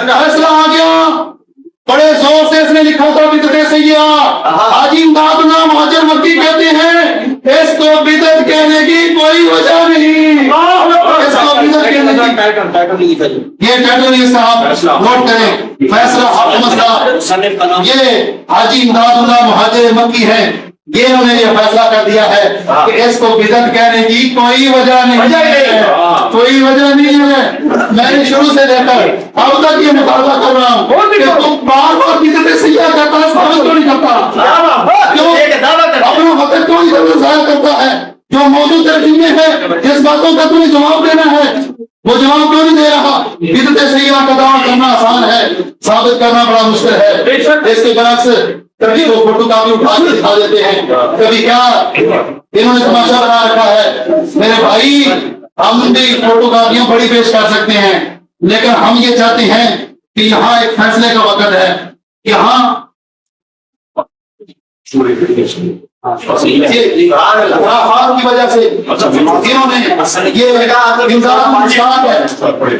फैसला आ गया, बड़े जोर से इसने लिखा था बिदअत सैया। हाजी इमदादुल्लाह मुहाजिर मक्की कहते हैं इसको बिदअत कहने की कोई वजह नहीं, इसको बिदअत कहने की یہ ٹائٹل اس کا آپ نوٹ کریں، فیصلہ حق مسئلہ، یہ حاجی امداد اللہ مہاجر مکی ہے، یہ انہوں نے یہ فیصلہ کر دیا ہے کہ اس کو بدعت کہنے کی کوئی وجہ نہیں ہے، کوئی وجہ نہیں ہے۔ میں نے شروع سے لے کر اب تک یہ مطالبہ کر رہا ہوں کہ تم بار بار بدعت سیاح کرتا ہے، ثابت کیوں نہیں کرتا؟ کیوں اپنا وقت کیوں ادھر ضائع کرتا ہے؟ جو موضوع ترجمے ہیں جس باتوں کا تمہیں جواب دینا ہے وہ جواب کیوں نہیں دے رہا؟ بدعت سیاح کا دعویٰ کرنا آسان ہے، ثابت کرنا بڑا مشکل ہے۔ اس کے برعکس کبھی وہ فوٹو کاپی اٹھا کے دکھا دیتے ہیں، کبھی کیا انہوں نے تماشا بنا رکھا ہے۔ میرے بھائی، ہم بھی فوٹو کاپیاں بڑی پیش کر سکتے ہیں، لیکن ہم یہ چاہتے ہیں کہ یہاں ایک فیصلے کا وقت ہے، یہاں خرافات کی وجہ سے انہوں نے یہ امداد المشتاق ہے،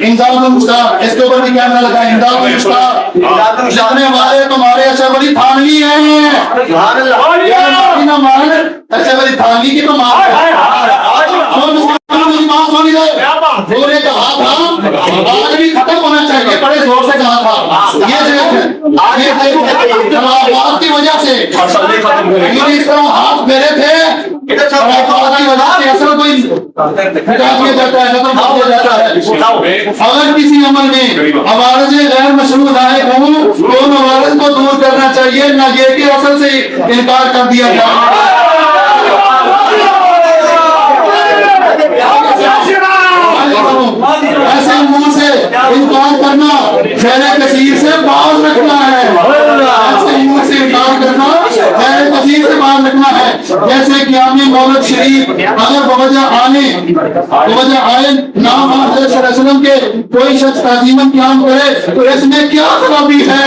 امداد المشتاق، اس کے اوپر بھی کیمرہ لگا ہے، امداد المشتاق جانے والے تمہارے اشرف علی تھانوی ہیں، اشرف علی تھانوی کی تو ماں بولے کہا تھا آج بھی ختم ہونا چاہیے، بڑے زور سے کہا تھا۔ یہ خرافات کی وجہ سے اس طرح ہاتھ میرے تھے، خرافات کی وجہ سے اصل کوئی ہٹا دیا جاتا ہے، ختم کر دیا جاتا ہے۔ اگر کسی عمل میں عوارض غیر مشروع لاحق ہوں تو ان عوارض کو دور کرنا چاہیے، نہ یہ کہ اصل سے انکار کر دیا جائے۔ ایسے منہ سے انکار کرنا خیر کثیر سے باز رکھنا ہے، ایسے منہ سے انکار کرنا خیر کثیر سے باز رکھنا ہے۔ جیسے قیام مولد شریف اگر بوجہ آئے نام حضرت صلی اللہ علیہ وسلم کے کوئی شخص تعظیماً قیام کرے تو اس میں کیا خرابی ہے؟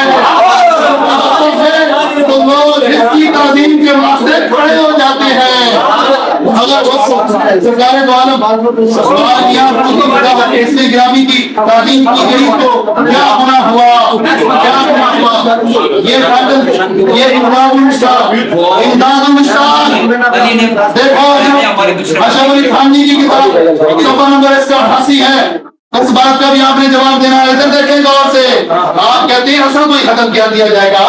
تو وہ اس کی تعظیم کے واسطے کھڑے ہو جاتے ہیں۔ اگر سرکار دو عالم اس نے گرامی کی تعظیم کی گئی تو کیا ہونا ہوا، کیا ہونا ہوا؟ یہ امداد المشتاق، امداد المشتاق دیکھو اشرف علی تھانوی کی کتاب صفحہ نمبر اس کا 88 ہے۔ اس بات کا بھی آپ نے جواب دینا ہے، ادھر دیکھیں غور سے۔ آپ کہتے ہیں اصل کوئی ختم کیا دیا جائے گا،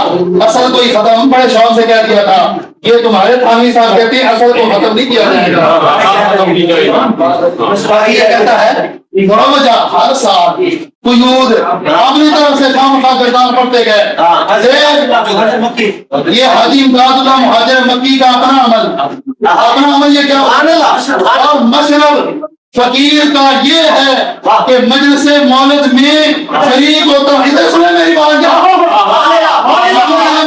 اصل کوئی ختم بڑے شوق سے کہہ دیا تھا، یہ تمہارے تھانوی صاحب کہتے ہیں اصل کو ختم نہیں کیا جائے گا۔ یہ کہتا ہے وجہ ہر سال قیود اپنی طرف سے خواہ گردان پڑتے گئے۔ یہ حاجی امداد اللہ مہاجر مکی کا اپنا عمل یہ کیا اور مشرب فقیر کا یہ ہے کہ مجلس مولد میں شریک ہوتا ہوں، ادھر سنیں میری بات،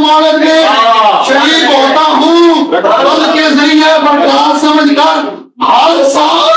مولد میں شریک ہوتا ہوں قبل کے ذریعے برکات سمجھ کر ہر سال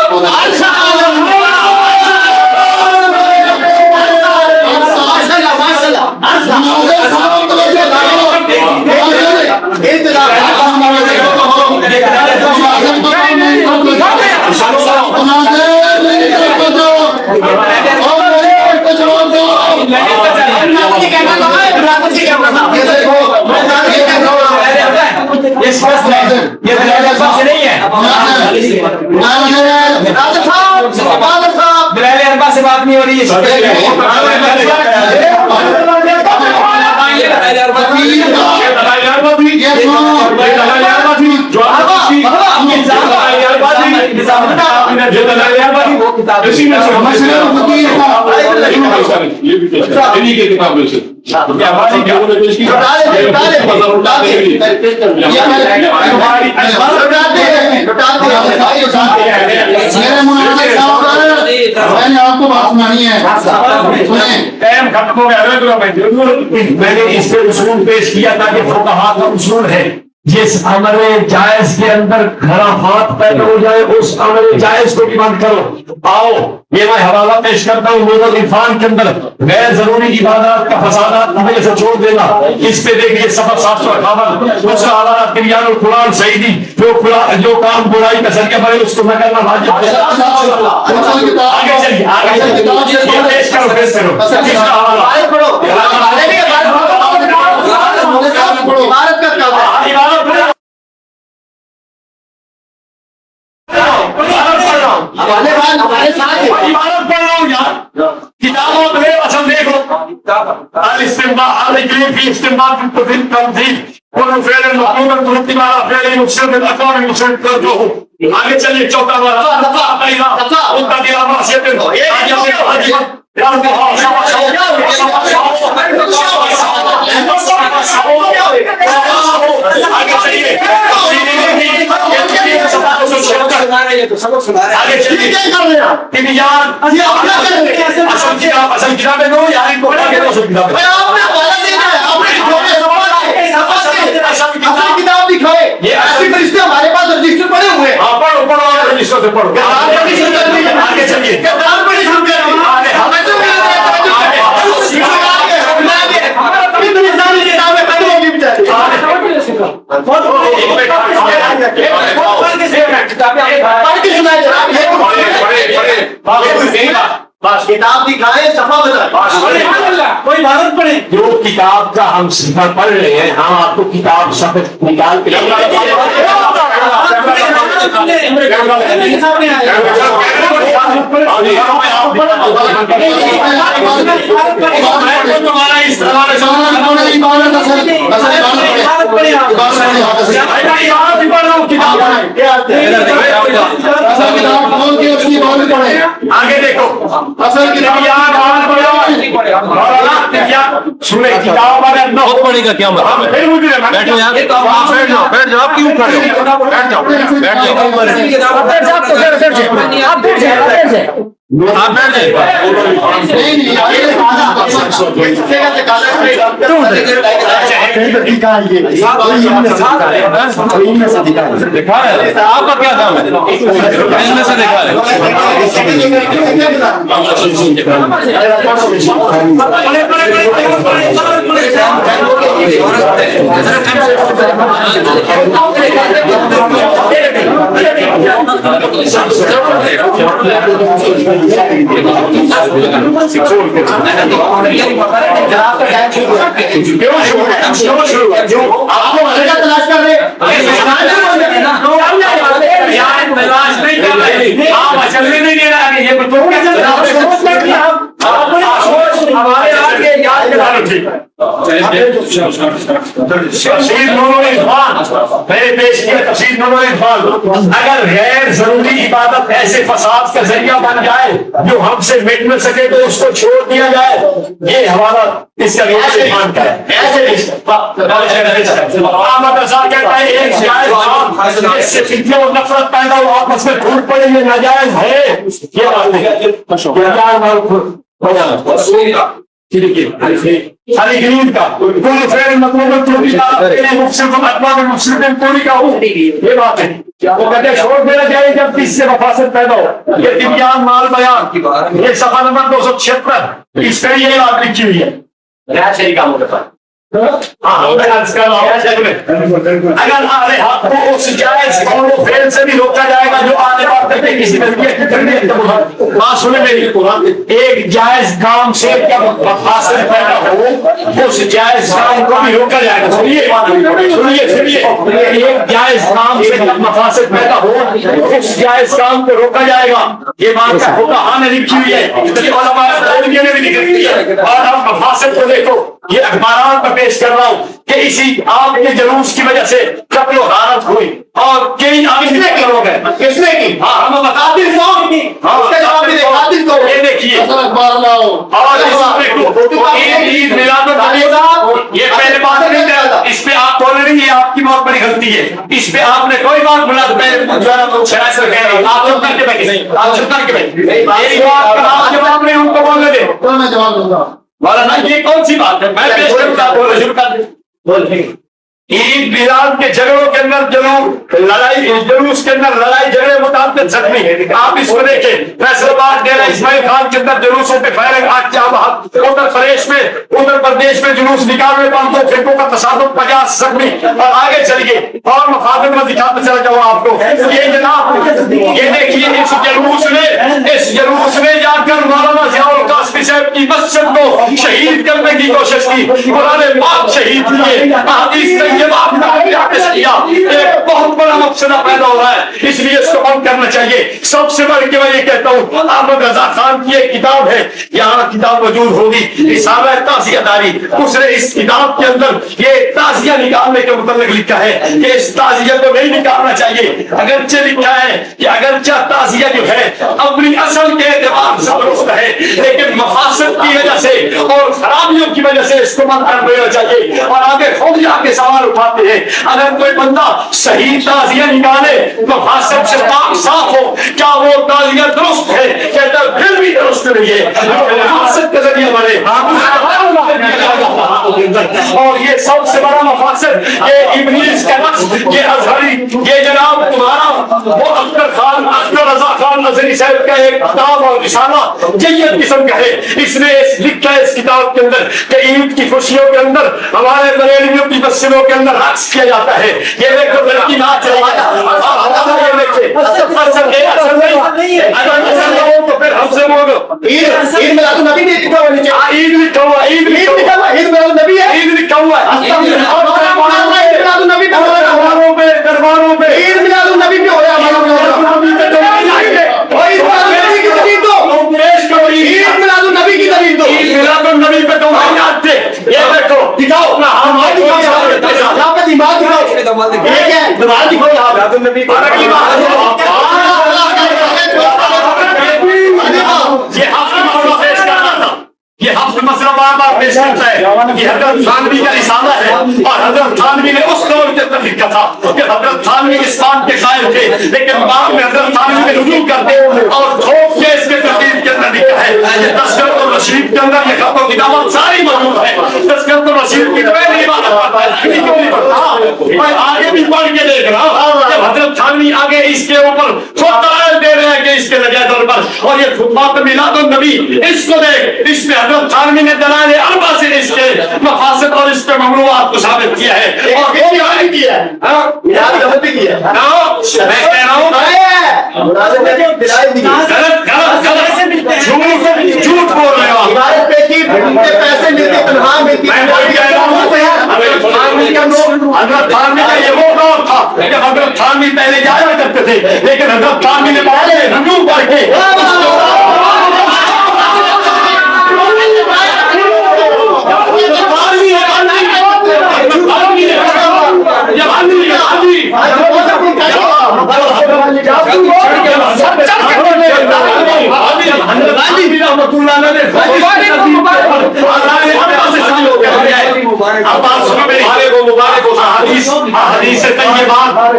سے بات نہیں ہو رہی میں نے آپ کو بات سنانی ہے، میں نے اس پہ اصول پیش کیا تھا کہ فقہا کا اصول ہے جس امر جائز کے اندر خرافات پیدا ہو جائے اس امر جائز کو بھی بند کرو۔ آؤ یہ میں حوالہ پیش کرتا ہوں نور العرفان کے اندر غیر ضروری عبادات کا فسادات ہمیں سے چھوڑ دینا، اس پہ دیکھیے سبق 758 دوسرا حوالہ تریان القرآن سعیدی جو کام برائی کا ذریعہ بنے اس کو نہ کرنا واجب ہے۔ آگے چلیے آگے پیش کرو تیسرا حوالہ हमारे बाद हमारे साथ है। عبارت پڑھ رہا ہوں یار کتابوں میں اصل دیکھو الاستنباط الکلیم فی استنباط التنزیل كل فعل مطلوب ترتب على فعل يفسد الاقوال المفسد ترجوه آگے چلیے چوتھا والا مقتضی معصیت آگے چلیے تبیان اصل کتابیں دو یار ان کو پڑھ کے دو سب کتابیں کتاب دکھائے یہ اصلی فرشتے ہمارے پاس رجسٹر پڑے ہوئے ہیں. ہاں پڑھو پڑھو رجسٹر سے پڑھو آگے چلیے کتاب دکھائے صفحہ بتائیں کوئی عبارت پڑھے جو کتاب کا ہم صفحہ پڑھ رہے ہیں ہم آپ کو کتاب صفحہ نکال کے آگے دیکھو سنیں کتاب والے بہت پڑے گا کیا مطلب بیٹھو یار بیٹھ جاؤ آپ کیوں کھڑے ہو بیٹھ جاؤ آپ بیٹھ جائیں آپ کا کیا کام ہے ان میں سے دکھا رہے تلاش کر رہے چلنے نہیں دے رہا یہ ہمارے آگے یاد تفسیر نور العرفان میں نے پیش کیا تفسیر نور العرفان اگر غیر ضروری عبادت ایسے فساد کا ذریعہ بن جائے جو ہم سے مٹ نہ سکے تو اس کو چھوڑ دیا جائے یہ حوالہ اس کا نور العرفان کا ہے احمد رضا کہتا ہے ایک جائز کام جس سے فتنہ اور نفرت پیدا ہو آپس میں ٹوٹ پڑے یہ ناجائز ہے یہ بات ہے علی گرین کا کل فعل مطلوب پوری کا ہو یہ بات ہے وہ کہتے ہیں چھوڑ دینا چاہیے جب اس سے مفاسد پیدا ہو یہ تبیان مال بیان یہ صفحہ نمبر 276 اس پہ یہ بات لکھی ہوئی ہے کاموں کے پاس اگر آلے حق کو اس جائز قول و فعل سے بھی روکا جائے گا جو آنے بات کرتے کسی طریقے کی تربیت بات سنیں میری ایک جائز کام سے جب مفاسد پیدا ہو اس جائز کام کو بھی روکا جائے گا سنیے ایک جائز کام سے جب مفاسد پیدا ہو اس جائز کام کو روکا جائے گا یہ بات کا فقہاء نے لکھی ہوئی ہے علماء نے بھی لکھی ہوئی ہے اور ہم مفاسد کو دیکھو یہ اخبارات میں پیش کر رہا ہوں کہ اسی آپ کے جلوس کی وجہ سے قتل و غارت ہوئی اور کئی لوگ ہیں کس نے کی ہم بتاتے ہیں یہ دیکھیے یہ پہلے بات نہیں تھا اس پہ آپ بول رہے ہیں آپ کی بہت بڑی غلطی ہے اس پہ آپ نے کوئی بات بولا تو پہلے آپ چپ کر کے جواب نہیں ان کو بولنے دیں میں جواب دوں گا مولانا یہ کون سی بات ہے میں پیش کروں گا عید میلاد کے جھگڑوں کے اندر جلوس کے اندر لڑائی جھگڑے متعدد زخمی آپ اس کو دیکھیں فیصل آباد ڈیرہ اسماعیل خان کے اندر جلوسوں پہ فائرنگ اتر پردیش میں جلوس نکالنے پر دو فرقوں کا تصادم 50 زخمی اور آگے چلیے اور مفادات میں دکھاتے چلا جاؤں آپ کو یہ جناب یہ دیکھیے اس جلوس میں جا کر مولانا ضیاء القاسمی صاحب کی مسجد کو شہید کرنے کی کوشش کی قرآن پاک شہید کیے احادیث طیبہ पेश किया, एक बहुत बड़ा मकसदा पैदा हो रहा है, इसलिए इसको बंद करना चाहिए। सबसे बड़ी कि मैं ये कहता हूँ, अहमद रजा खान की एक किताब है, यहाँ किताब मौजूद होगी, रिसाला ताज़ियादारी, उसने इस किताब के अंदर ये ताज़िया निकालने के मुताबिक लिखा है कि इस ताज़िया को नहीं निकालना चाहिए। अगरचे लिखा है कि अगरचा ताज़िया जो है अपनी असल के एतबार से दुरुस्त है, लेकिन मफासद की वजह से और खराबियों की वजह से इसको बंद कर देना चाहिए। और आगे खुद जाके सवाल उठाते हैं, अगर कोई बंदा सही ताज़िया निकाले, मफासद से पाक साफ हो, क्या वो ताज़िया दुरुस्त है? कहता है फिर भी दुरुस्त नहीं है, मफासद के जरिए बने। और ये सबसे बड़ा मफासद ये इब्लीस का नक्श, ये अजहरी, ये जनाब तुम्हारा वो अख्तर खान, अख्तर रजा खान नजरी साहब का एक किताब और रिसाला जय्यद किस्म का है। इसने लिखा है इस किताब के अंदर कि ईद की खुशियों के अंदर हमारे बरेलियों की मस्जिदों के अंदर रक्स किया जाता है। ये देखो लड़की नाच रही है, तो फिर हमसे बोलो ईद मिलाद नबी ने लिखा हुआ नीचे, ईद लिखा हुआ, ईद लिखा हुआ, ईद मिलाद नबी है, ईद लिखा हुआ है नबी दरबारों पे, दरबारों पे ईद मिलाद नबी पे हो रहा है। ईद मिलाद नबी की दलील दो, नबी पे तो थे। ये देखो दिखाओ अपना हाथ, यहाँ पे दिमाग दिखाओ, ये क्या है? दिमाग दिखाओ यहाँ पे। अगली बात ये हफ्ते मसला पेश करना था, ये हफ्ते मसला बार बार पेश करता है। ये हजरत थानवी का रिसाला है, और हजरत थानवी ने उस दौर के अंदर लिखा था कि हजरत थानवी इस्लाम के कायल थे, लेकिन बाद में हजरत थानवी ने रुजू करते और ठोक के इसके तरतीब के अंदर लिखा है। ये तस्करतुल रशीद के अंदर ये खतों की दावत सारी मौजूद है। तस्करतुल रशीद की मैं नहीं बात करता है, क्यों नहीं पढ़ता, मैं आगे भी पढ़ के देख रहा हूँ। जब हजरत थानवी आगे इसके ऊपर दलाल दे रहे हैं कि इसके नजायत पर, और ये खुतबात मिलादुन नबी, इसको देख, इसमें हजरत थानवी ने दलाल अरबा से इसके मफासद और इसके ममनुआत को साबित किया है। और ये नहीं किया है, मिलाद गलत भी किया है। मैं कह रहा हूँ झूठ बोल रहे हो, इबादत पे की पैसे मिलते, तनख्वाह मिलती। मैं वही कह रहा हूँ। हजरत थानवी का ये वो दौर था जब हजरत थानवी पहले जाया करते थे, लेकिन हजरत थानवी ने पहले रुजू करके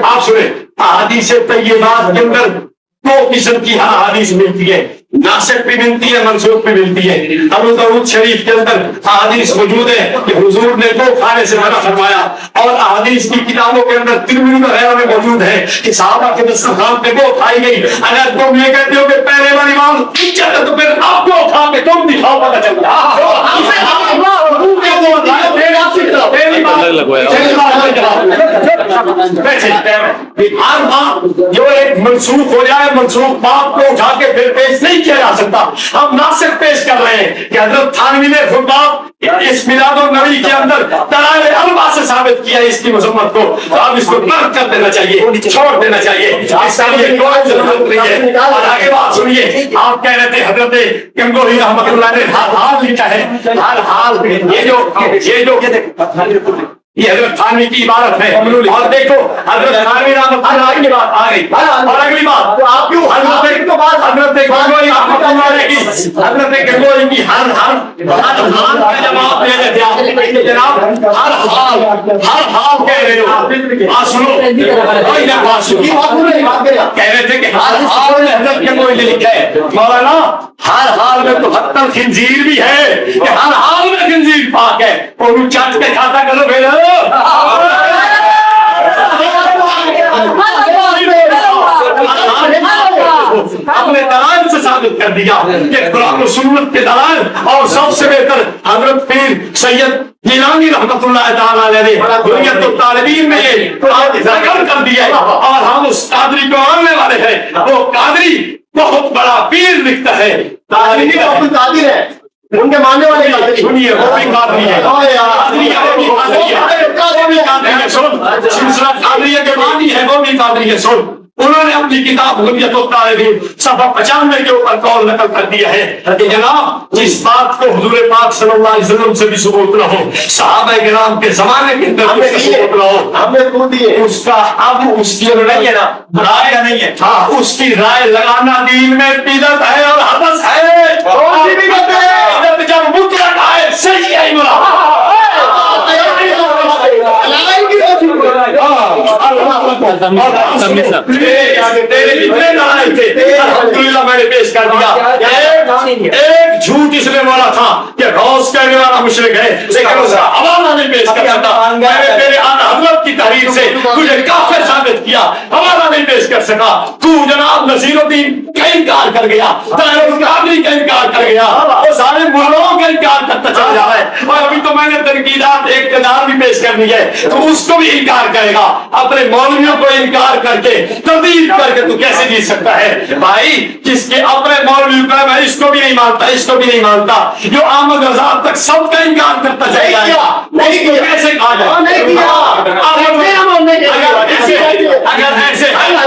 आप सुने, अहादीस तय्यबात के अंदर दो किस्म की अहादीस मिलती है, नासिख भी मिलती है, मंसूख भी मिलती है। अबू दाऊद शरीफ के अंदर अहादीस मौजूद है कि हुजूर ने दो खाने से मना फरमाया, और अहादीस की किताबों के अंदर तिरमिज़ी वगैरह में मौजूद है कि सहाबा के दस्तरखान पे वो खाई गई। अगर तुम ये कहते हो कि पहले वाली बात इज्जत है, तो फिर आपको उठा के तुम दिखाओ, पता चलता हर बात जो एक मनसूख हो जाए, मनसूख बात को उठा के फिर पेश नहीं किया जा सकता। हम नासिख पेश कर रहे हैं कि हजरत थानवी ने खुद बात इस मिलादुन नबी के अंदर दलाल अरबा से साबित किया इसकी मजम्मत को, तो अब इसको तर्क कर देना चाहिए, छोड़ देना चाहिए, इसका लिए कोई जरूरत नहीं है। और आगे बात सुनिए, आप कह रहे थे हजरत गंगोही रहमतुल्लाह ने हर हाल लिखा है, हर हाल। ये हजरत थानवी की इबारत है। और देखो हजरत थानवी रहमतुल्लाह की बात आ गई, और अगली बात आप क्यों हजरत गंगोही रहमतुल्लाह की, हजरत गंगोही की हर हाल का जवाब दे देते आप जनाब, हर हाल कह रहे हो। बात सुनो, कह रहे थे कि हर हाल में हजरत गंगोही ने लिखा है। मौलाना हर हाल में तो हत्तल खिंजीर भी है कि हर हाल में खिंजीर पाक है, और चाट के खाता करो फिर अपने दलाल से साबित कर दिया कि कुरान और सुन्नत के दलाल, और सबसे बेहतर हजरत पीर सैयद गिलानी रहमतुल्लाह ताला अलैहि हुर्रियतुत तालिबीन में ये जिक्र कर दिया। और हम उस कादरी को मानने वाले हैं, वो कादरी बहुत बड़ा पीर लिखता है, कादिर है, उनके मानने वाले सुनिए, वो भी कादरी है, कादरी है, वो भी कादरी है, सुन। उन्होंने अपनी किताब हुर्रियत तालिबीन सफ़ा 95 के ऊपर कौल नकल कर दिया है कि जनाब जिस बात को हुजूर पाक सल्लल्लाहु अलैहि वसल्लम से भी सबूत न हो, सहाबा किराम के जमाने के अंदर भी सबूत न हो, हमने क्यों दिए? उसका अब उसकी नहीं है ना, राय नहीं है, हाँ उसकी राय लगाना दीन में बिदअत है और हदस है। कौन सी बिदअत है? बिदअत जब मुतलक आए सही है तेरे जितने नारे थे अल्हम्दुलिल्लाह मैंने पेश कर दिया। एक झूठ इसलिए बोला था कि गौस कहने वाला मुशरिक है, लेकिन उसका हवाला नहीं पेश कर सकता। मैंने तेरे आला हज़रत की तहरीर से तुझे काफिर साबित किया, हवाला नहीं पेश कर सका। तू जनाब नसीरुद्दीन का इनकार कर गया, कादरी का इनकार कर गया, वो सारे मुल्लों का इनकार करता चला जा रहा है। और अभी तो मैंने तनकीदात इक़्तिदार भी पेश करनी है, तो उसको भी इनकार करेगा। अपने मौलवियों को इनकार करके तब्दील करके तू कैसे जी सकता है भाई? जिसके अपने मौलवी का मैं इसको भी नहीं मानता, इसको भी नहीं मानता, जो अहमद रजा तक सबका इनकार करता चला जाएगा, नहीं किया, कैसे कहा जाए? नहीं किया। अगर ऐसे आला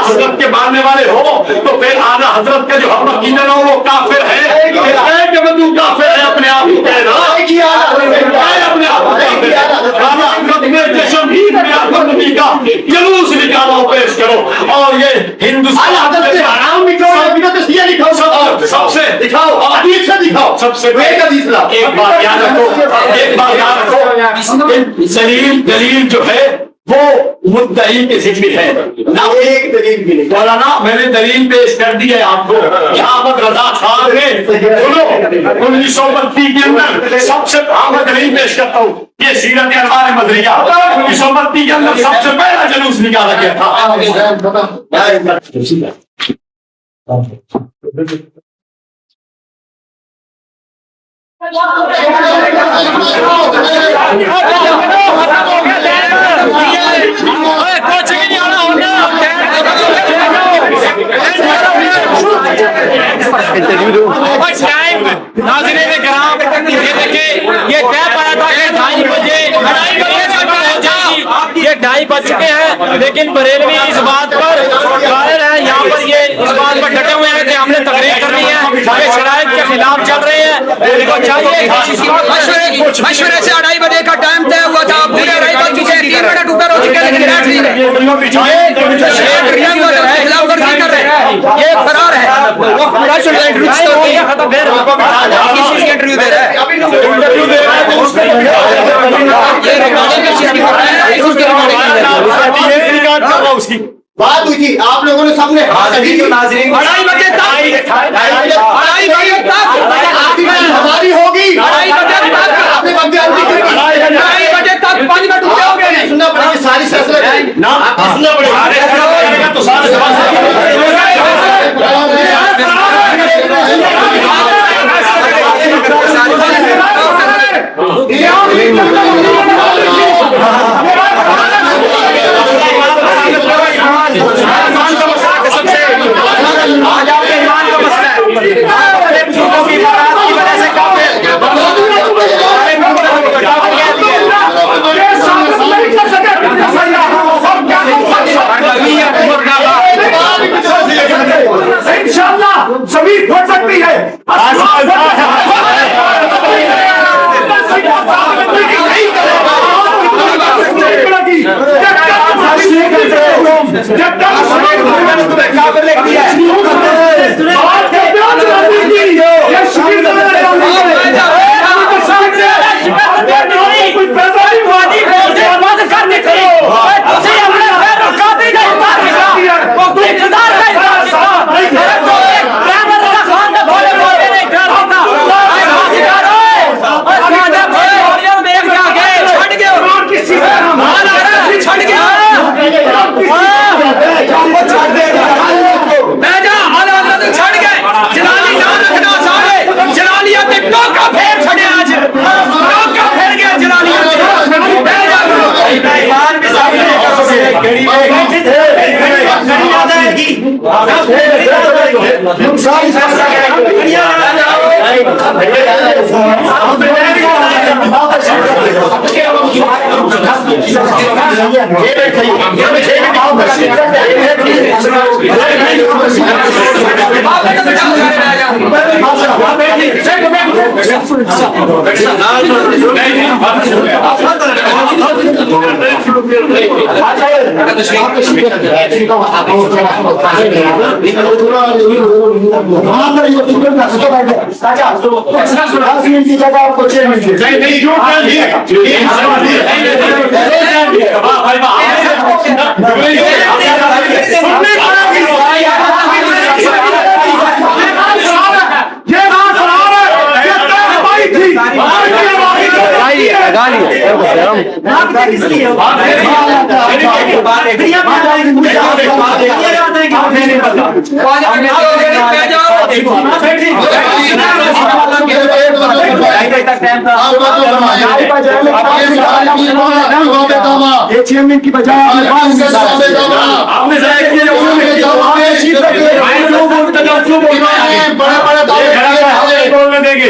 हजरत के मानने वाले हो तो फिर आला हजरत का जो हम अकीदत हो वो काफिर है कि तू काफिर है अपने आप ही कहना, अपने आप आला हजरत में जश्न में का जुलूस निकालो, पेश करो। और ये हिंदुस्तान सबसे दिखाओ, हदीस से दिखाओ, सबसे एक बात याद रखो, एक बात याद रखो, दलील जो है वो मुद्दई के जिम्मे है ना, एक दलील भी नहीं। मौलाना मैंने दलील पेश कर दी है आपको कि अहमद रजा खान ने 1932 के अंदर सबसे अहमद दलील पेश करता हूँ, ये सीरत अनवार मदरिया 1932 के अंदर सबसे पहला जुलूस निकाला गया था। नाज़रीन किराम, ये देखिए ये तय पाया था कि 2:30 बजे ये 2:30 बज चुके हैं, लेकिन बरेलवी इस बात पर कायल है, यहाँ पर ये इस बात पर डटे हुए हैं कि हमने तकरीर करनी है, ये शराइत के खिलाफ चल रहे हैं। उनको चाहिए मशवरे से 2:30 बजे का टाइम तय हुआ था, पूरे 2:30 बज चुके हैं, 3 मिनट ऊपर हो चुके हैं, लेकिन बैठ नहीं रहे। ये फरार है, वो पूरा इंटरव्यू दे रहा है। उसकी बात हुई थी, आप लोगों ने सबने 2:30 बजे तक हमारी होगी, 2:30 बजे तक 5 मिनट ऊपर हो गए। सुनना पड़ेगी सारी फैसला सुनना पड़ेगा तो सभी हो सकती है। चेयरमैन की बजाय बड़े बड़े बोलने देंगे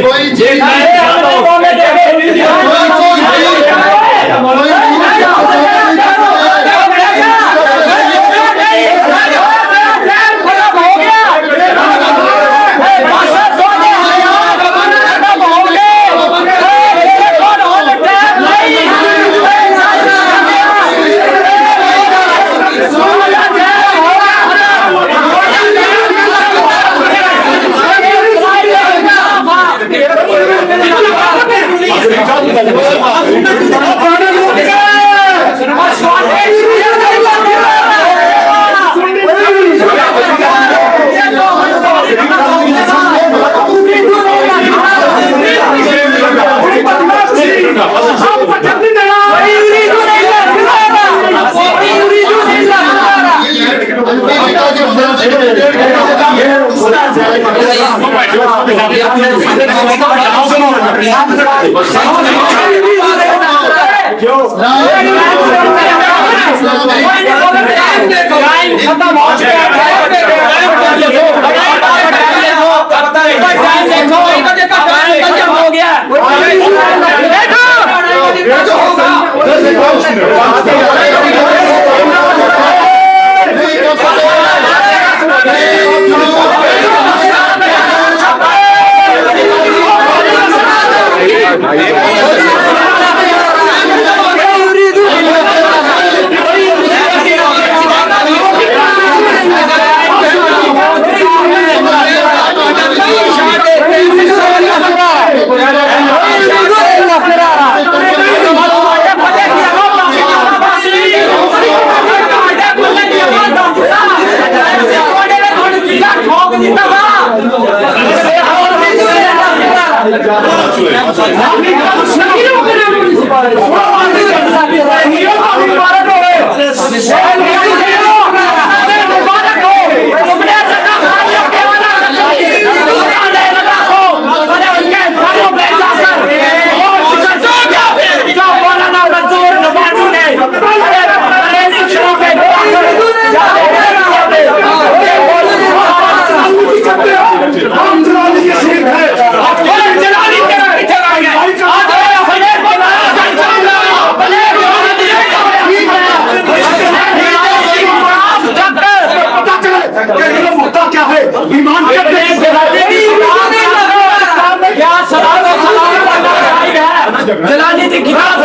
जलाली की किताब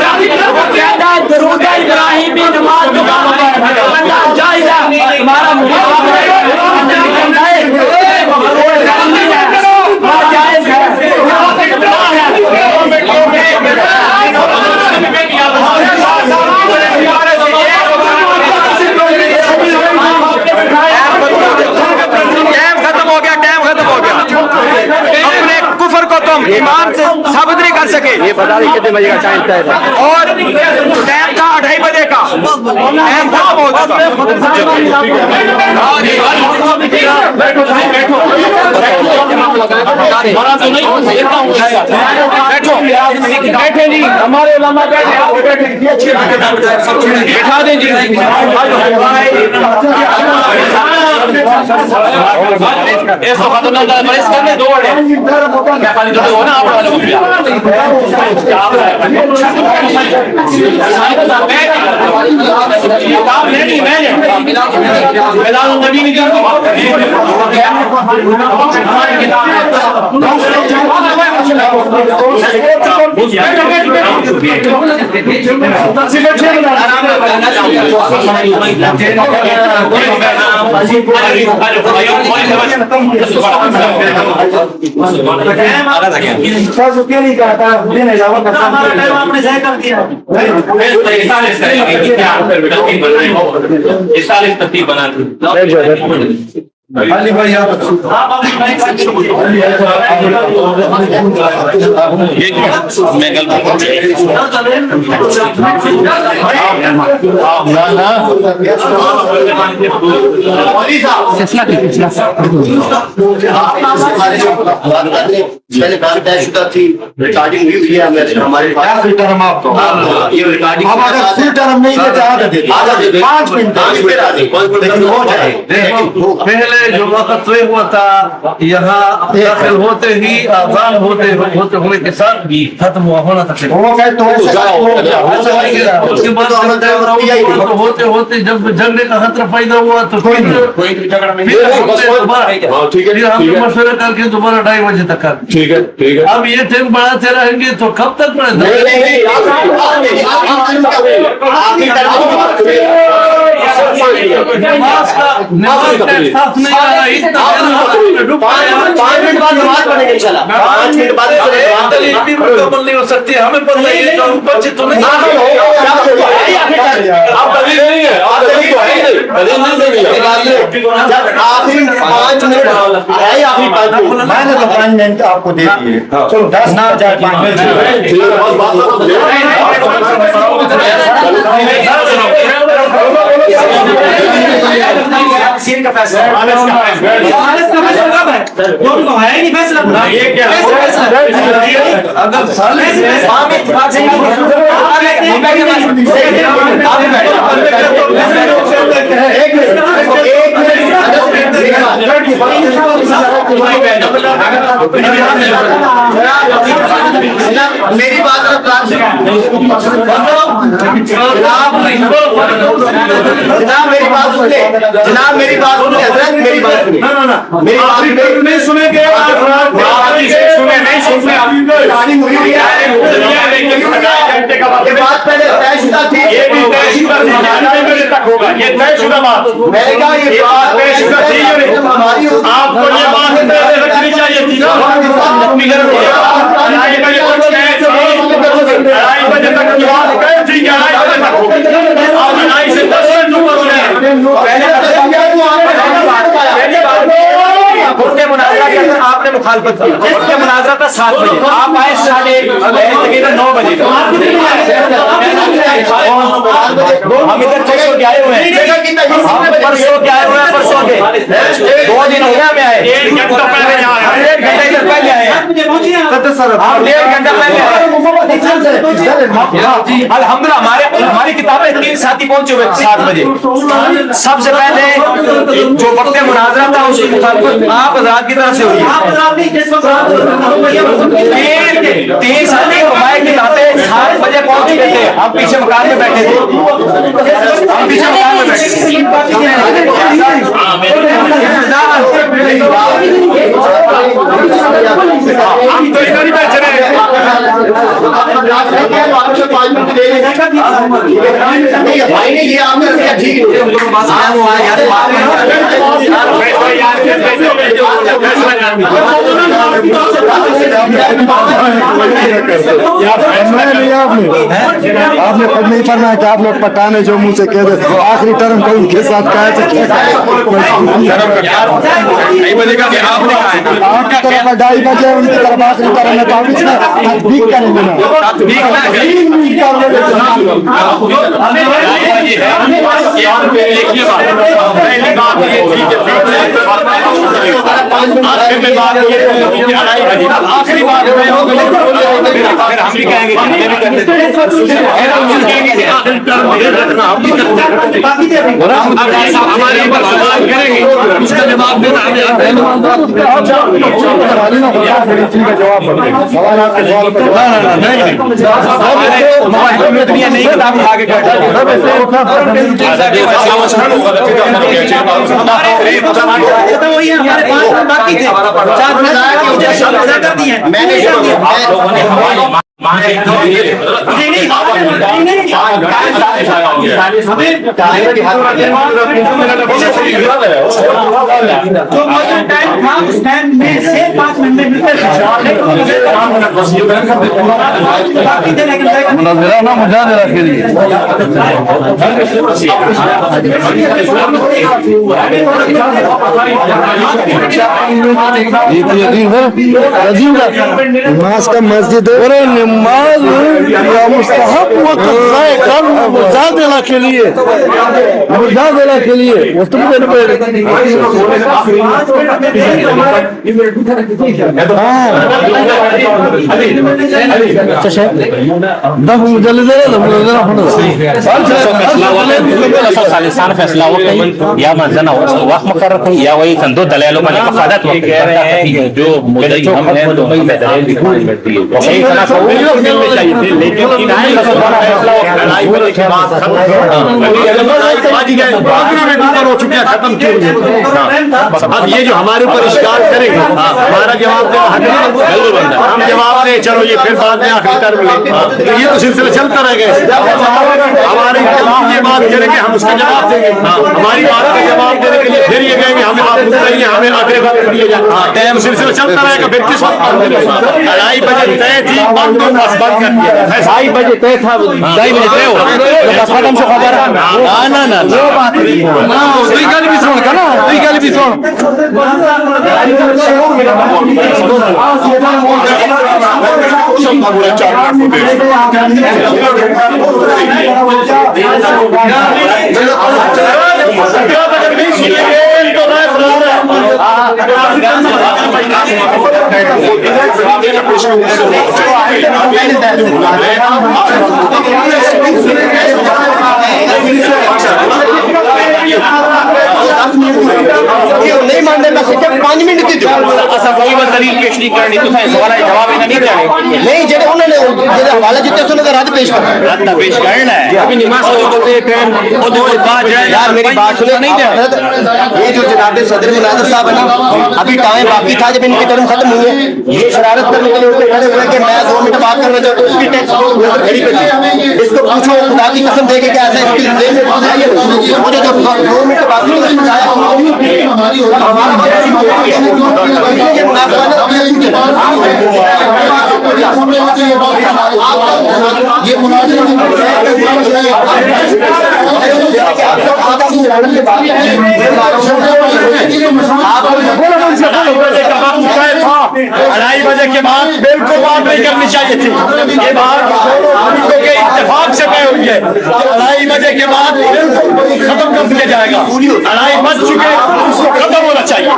कहता है दरूद इब्राहिमी नमाज जायज है तुम्हारा जायज है खत्म हो गया अपने कुफर को तुम ईमान से साबित नहीं कर सके। ये बता रही कितने बजे का टाइम तय था और टाइम था 2:30 बजे का टाइम खत्म हो चुका। बड़ा तो नहीं इतना उठाएगा। बैठो बैठे जी, हमारे उलमा बैठे, बैठा दें जी। इसको खतरनाक बरिश करने दो बड़े खाली तो हो ना आप वालों को पहले बात तय शुदा थी, रिकॉर्डिंग हुई है हमारे पास। ये रिकॉर्डिंग अब अगर फुल टर्म नहीं देते आधा दे 5 मिनट हो जाए। पहले जो वक्त तय हुआ था यहाँ दाखिल होते ही आजान होते हुए के साथ भी खत्म होना था। उसके बाद होते होते जब झगड़े का खतरा पैदा हुआ तो फिर मशवरा करके दोबारा 2:30 बजे तक कर। ठीक है अब ये टाइम बढ़ाते रहेंगे तो कब तक बढ़ेगा? नमाज का साफ नहीं आ रहा, इतना 5 मिनट बाद नमाज पढ़ेंगे इंशाल्लाह। 5 मिनट बाद मुकम्मल नहीं हो सकती, हमें पता है बच्चे तो नहीं। आखिरी 5 मिनट मैंने तो 5 मिनट आपको दे दिए। चलो 10 ना जाए 5 मिनट का फैसला है नहीं फैसला अगर मेरी बात जनाब मेरी बात सुनिए, जनाब मेरी बात सुनिए, हजरत मेरी बात सुनिए। मेरी बात नहीं सुनेंगे, ये बात पहले तयशुदा थी, ये भी तयशुदा तक होगा, ये तयशुदा बात। मैंने कहा ये बात तयशुदा थी, आपको ये बात रखनी चाहिए थी। 2:30 बजे तक की बात कह थी, 2:30 बजे तक होगी। आप 2:30 से 10 मिनट ऊपर हो रहे हैं। मुनाजरा के अंदर आपने मुखालफत की, जिसके मुनाजरा था 7 बजे, आप आए 9:30 9 बजे। हम इधर परसों के आए हुए हैं, परसों के 2 दिन हो गया हमें आए, 1 घंटा पहले आए हैं। हम 1.5 घंटा पहले आए। अल्हम्दुलिल्लाह हमारी किताबें 3 साथी पहुंचे हुए 7 बजे। सबसे पहले जो वक्त मुनाजरा था उसकी मुखालफत आप आजाद की तरफ से हुई है। 3 साथी हमारे की बातें 7 बजे पहुंच चुके थे, हम पीछे मकान में बैठे थे, हम पीछे मकान में बैठे थे। हम तो इधर ही बैठ रहे हैं। भाई ने ये आपने रखा ठीक है। आपने खुद नहीं फरमाया कि आप लोग पटाने जो मुंह से कह दे आखिरी टर्म को उनके साथ कहा आपकी तरफ 2:30 बजे उनकी तरफ आखिरी टर्म है, तो आप इसमें तस्दीक करेंगे ना? आखिर में बात आखिरी बात मैं हूं, फिर हम भी कहेंगे हमारे ऊपर सवाल करेंगे, उसका जवाब देना हमें मुजाहिरा के लिए नमाज का मस्जिद है, नमाज या मुस्तहब वक्त ज़ाय कर मुजाहिरा के लिए, मुजाहिरा के लिए फैसला हो या मंजन वक्त मुकर्रर थे या वही संदो दलालों का मफादत कह रहे हैं जो हो चुके हैं, खत्म क्यों? अब ये जो हमारे ऊपर इश्काल करेंगे हमारा जवाब देना हक नहीं, हम जवाब दें चलो ये फिर बाद में आखिरी टर्म ले, तो ये तो सिलसिला चलता रहेगा। हमारे खिलाफ ये बात करेंगे हम उसका जवाब देंगे, हमारी बात का जवाब देने के लिए फिर ये कहेंगे हमें आप बताइए हमें आखिरी बात दिया जाए, तो सिलसिला चलता रहेगा। फिर किस वक्त 2:30 बजे तय थी, बंद कर दिया 2:30 बजे तय था, 2:30 बजे तय हो बस खत्म से खबर ना वो बात ना कोई गल भी सुन का ना कोई गल भी सुन नहीं मानते 5 मिनट की जो दलील पेश नहीं करनी तो सवाल जवाब नहीं देने नहीं जेडे उन्होंने जेडे हवाला जिते सुने का रद्द पेश करना है अभी नमाज यार मेरी बात सुनो नहीं दे ये जो जनाब सदर मुनाज़िर साहब है ना अभी टाइम बाकी था जब इनकी टर्म खत्म हुई है, ये शरारत करने के लिए उठे खड़े हुए कि मैं 2 मिनट बात करना चाहता हूँ, उसकी टैक्स घड़ी पे इसको पूछो खुदा की कसम दे के क्या ऐसा इसकी जेल में पहुंचाइए मुझे जो 2 मिनट बाकी अढ़ाई बजे के बाद बिल्कुल बात नहीं करनी चाहिए थी, ये बात के इत्तेफाक से तय हुई है। 2:30 बजे के बाद बिल्कुल खत्म कर दिया जाएगा, 2:30 बज चुके उसको खत्म होना चाहिए।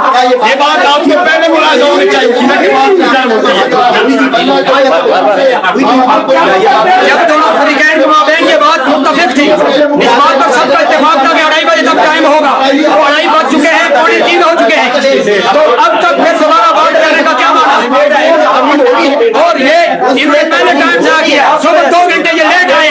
ये बात आपको पहले मुलाजा होनी चाहिए के बाद जब दोनों फरीकैन के माबैन ये बात मुत्तफिक थी, इस बात पर सबका इत्तेफाक था कि 2:30 बजे तक टाइम होगा, तो 2:30 बज चुके हैं, 2:45 हो चुके हैं, तो अब तक फिर दोबारा बात करने का क्या माना? और ये इनसे पहले टाइम से आ गया, सुबह 2 घंटे ये लेट आए,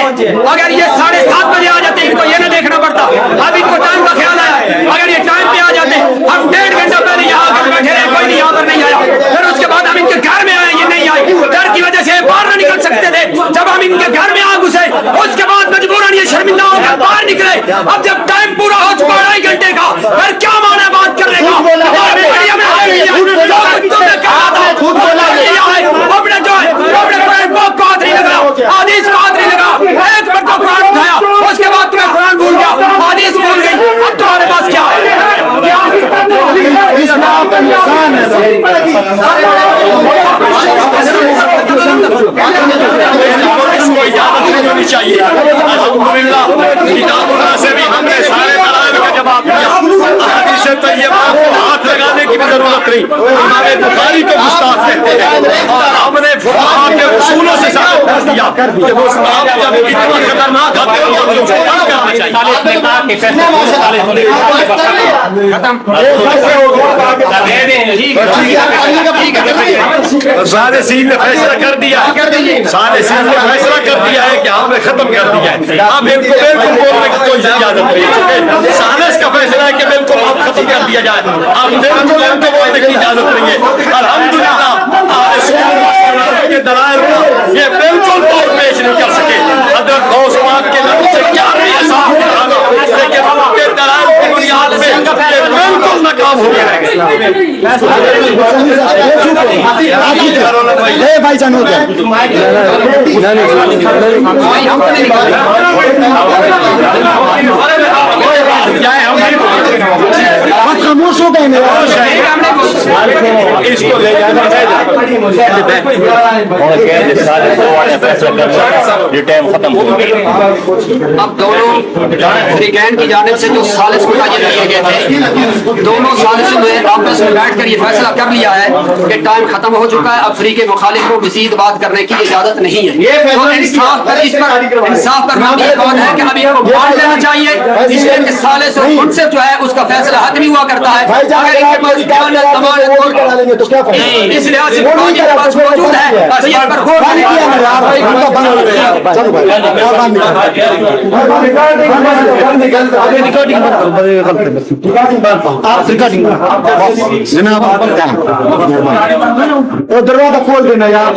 अगर ये 7:30 बजे आ जाते इनको ये ना देखना पड़ता, अब इनको टाइम का ख्याल आया, अगर ये टाइम पे आ जाते हम 1.5 घंटा पहले यहाँ आकर बैठे रहे, कोई नहीं यहाँ पर नहीं आया, फिर उसके बाद हम इनके घर में आए, ये नहीं आए, डर की वजह से बाहर न निकल सकते थे, जब हम इनके घर में आ घुसे उसके बाद मजबूरन ये शर्मिंदा होकर बाहर निकले। अब जब टाइम पूरा हो चुका 2.5 घंटे का, फिर क्या माना बात करने का? अपने जो है को हाथ नहीं लगा, आदेश को हाथ नहीं लगा, एक मिनट को कुरान उठाया, उसके बाद तुम्हें कुरान भूल गया, आदेश भूल गई, अब तुम्हारे पास क्या है? चाहिए अल्हम्दुलिल्लाह किताबुल्लाह से भी हमने सारे दलाइल का जवाब दिया, से तैयबा को हाथ लगाने की भी जरूरत नहीं। हमारे बुखारी को गुस्ताख कहते हैं और हमने फुक़हा के उसूलों से साबित कर दिया कि वो आप जब इतना खतरनाक होते हो तो उनको क्या करना चाहिए। सालिसीन ने फैसला कर दिया, सालिसीन ने फैसला कर दिया है कि हमने खत्म कर दिया है। अब इनको बिल्कुल बोलने की कोई इजाजत नहीं है। सालिस का फैसला है कि बिल्कुल अब खत्म कर दिया जाए। अब बिल्कुल इनको बोलने की इजाजत नहीं है। अल्हम्दुलिल्लाह के दलाइल को ये बिल्कुल तोड़ पेश नहीं कर सके। हज़रत गौस पाक के लफ्ज़ से क्या नहीं साफ कराना, लेकिन उनके दलाइल की बुनियाद पे ये बिल्कुल नाकाम हो गया है। भाई जान हो गया खामोश हो गए इसको ले जाना टाइम खत्म हो गया। अब दोनों फरीकैन की जानिब से जो सालिस मुतायन किए गए थे, दोनों सालिसों ने आपस में बैठ कर ये फैसला कर लिया है कि टाइम खत्म हो चुका है, अब फरीक मुखालिफ को मजीद बात करने की इजाजत नहीं है। तो इंसाफ पर इस पर इंसाफ पर मामला कौन है कि अभी इसको बांट लेना चाहिए, इसलिए कि सालिस और मुनसिफ जो है उसका फैसला हतमी हुआ करता है। अगर इनके पास इस लिहाज से पास मौजूद है इस पर गौर दरवाजा खोल देना यार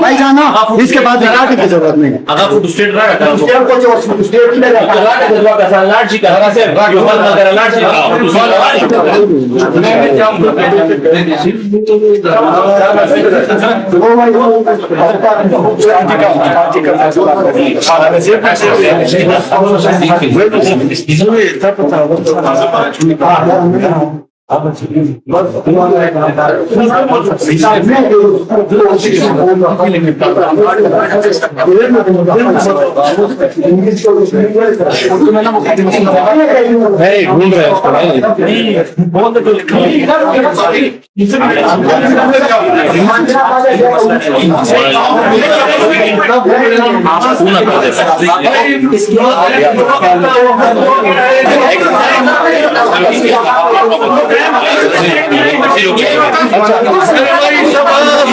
भाई जाना इसके बाद की जरूरत नहीं ढूंढ रहे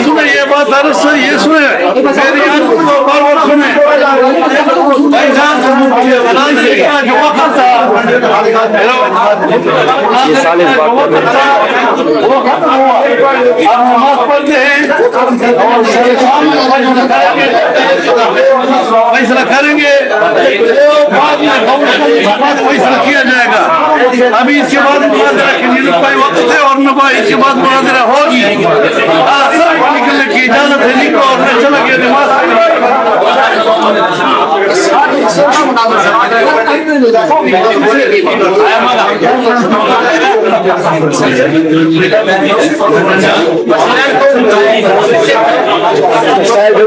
सुने ये बात ये सुने जो वक्त था नमाज पढ़ते हैं फैसला करेंगे बाद में फैसला किया जाएगा। अभी इसके बाद मुनाजरा के लिए वक्त है और इसके बाद मुनाजरा होगी। सब निकलने की इजाजत है निको और मैं चला गया नमाज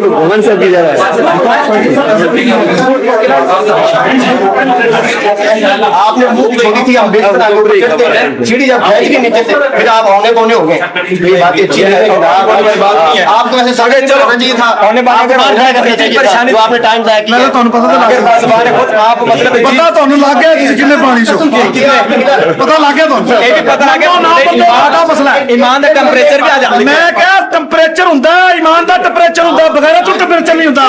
घुमन सब की जा रहा है आपने मुंह देखी थी हम सीढ़ी जब बैठ के नीचे से फिर आप औने पौने हो गए। ये बात अच्छी है, आपको ऐसे साढ़े चल होना चाहिए था, औने पौने परेशानी आपने टाइम जाया किया। आप मतलब पता तो लग गया कितने पानी से पता लग गया तो पता लग गया मसला ईमान का टेंपरेचर भी आ जाता मैं क्या टेंपरेचर ਹੁੰਦਾ ईमान ਦਾ टेंपरेचर ਹੁੰਦਾ बगैर तो टेंपरेचर नहीं ਹੁੰਦਾ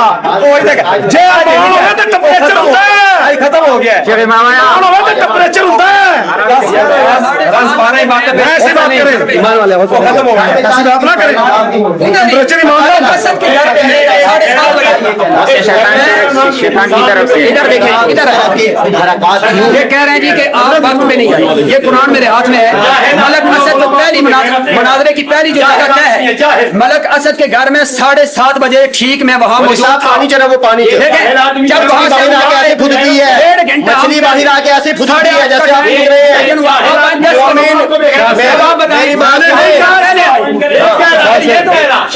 जे ईमान होवे तो टेंपरेचर ਹੁੰਦਾ है खत्म हो गया ईमान होवे तो टेंपरेचर ਹੁੰਦਾ है ऐसे बात करें ईमान वाले खत्म हो गया ऐसी बात ना करें टेंपरेचर ईमान का 7:30 बजे इधर देखें, इधर ये कह रहे हैं जी कि आप वक्त में नहीं आए, ये कुरान मेरे हाथ में है। मलक असद जो पहली मुनाजरे की पहली जो जगह क्या है, मलक असद के घर में 7:30 बजे ठीक मैं वहां मौजूद पानी चला वो पानी जब वहां से ऐसे फुदती है, 1.5 घंटा मछली बाहर आके ऐसे फुदती है जैसे आप देख रहे हैं।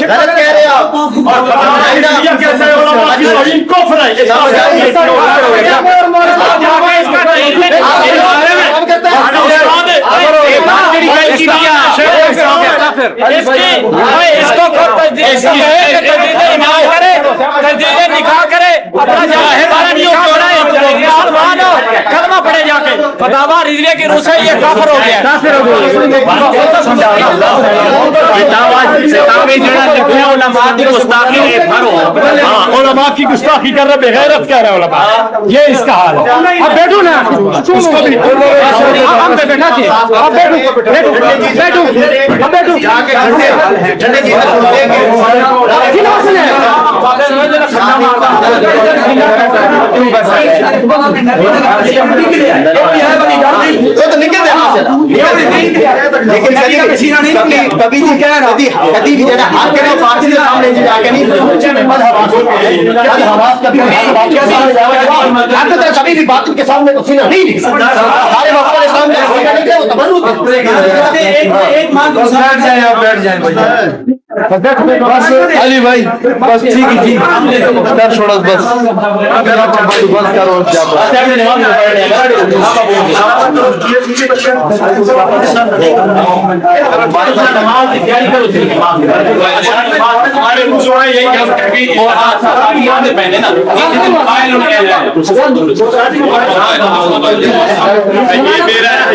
गलत कह रहे निकाह करे, कलमा पड़े जाके फतावा रिजविया की रूह से ये काफिर हो गया। उलमा की गुस्ताखी कर रहे, बेगैरत कह रहे उलमा, ये इसका हाल है। अब बैठो ना, उसको भी हम पे बैठा थी, अब बैठो बैठो बैठो अब बैठो तो निकल लेकिन कभी भी जगह हाथ के पार्टी के सामने जाके नहीं कभी भी बात के सामने तो सीना नहीं सारे वक्त के सामने बैठ जाए बस अली भाई, बस ठीक है ठीक कर छोड़ो बस, अगर आप बस करो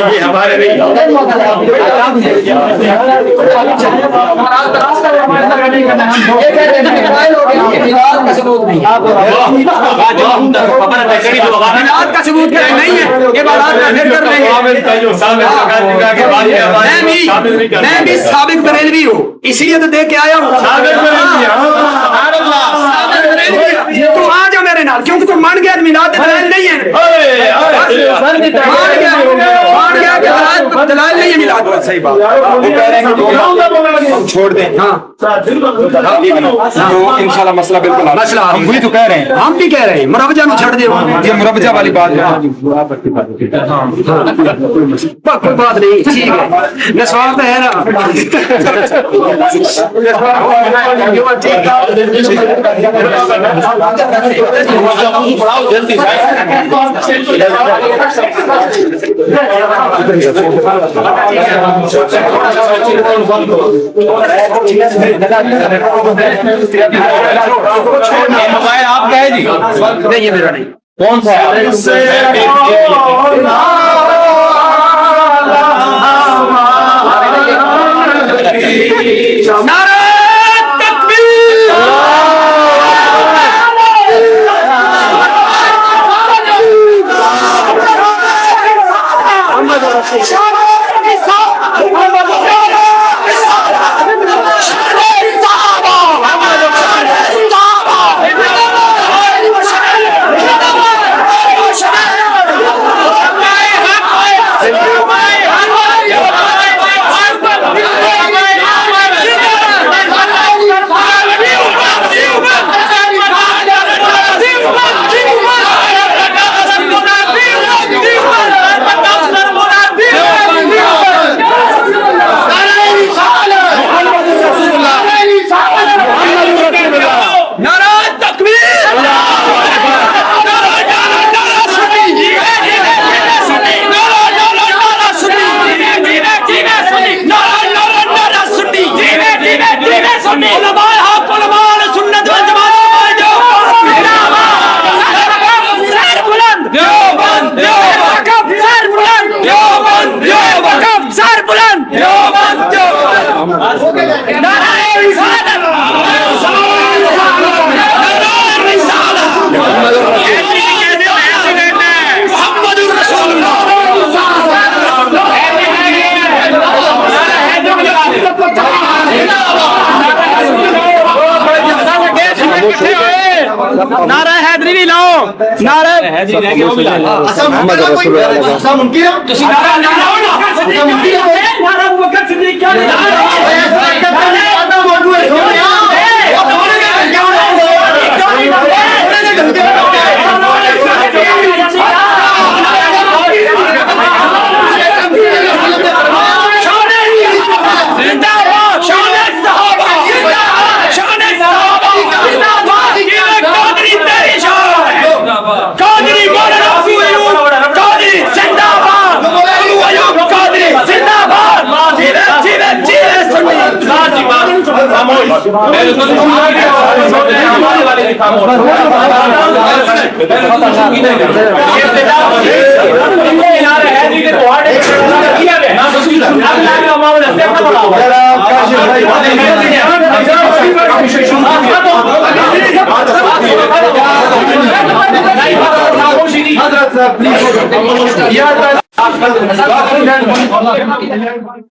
ये हमारे नहीं का सबूत नहीं है, ये बात मैं भी साबिक बरेलवी हूँ, इसलिए तो देख के आया हूँ। तू आ जा मेरे नाल, क्योंकि तू मान गया मिलाद दलाल नहीं है, दलाल नहीं है मिलाद। सही बात, छोड़ दें। हाँ इंशाल्लाह मसला बिल्कुल मसला हम वही तो कह रहे हैं, हम भी कह रहे हैं मुरवजा में छड़ दे, ये मुरवजा वाली बात है। कोई बात नहीं, ठीक है, नस्वार तो है ना। मोबाइल आपका है जी? नहीं ये मेरा नहीं। कौन सा है? कितने आए नारा हैदरी भी लाओ नारा हैदरी रह गया वो भी ला मोहम्मद रसूलुल्लाह मुमकिन है नारा नारा वो वक्त सिद्दीक क्या Please.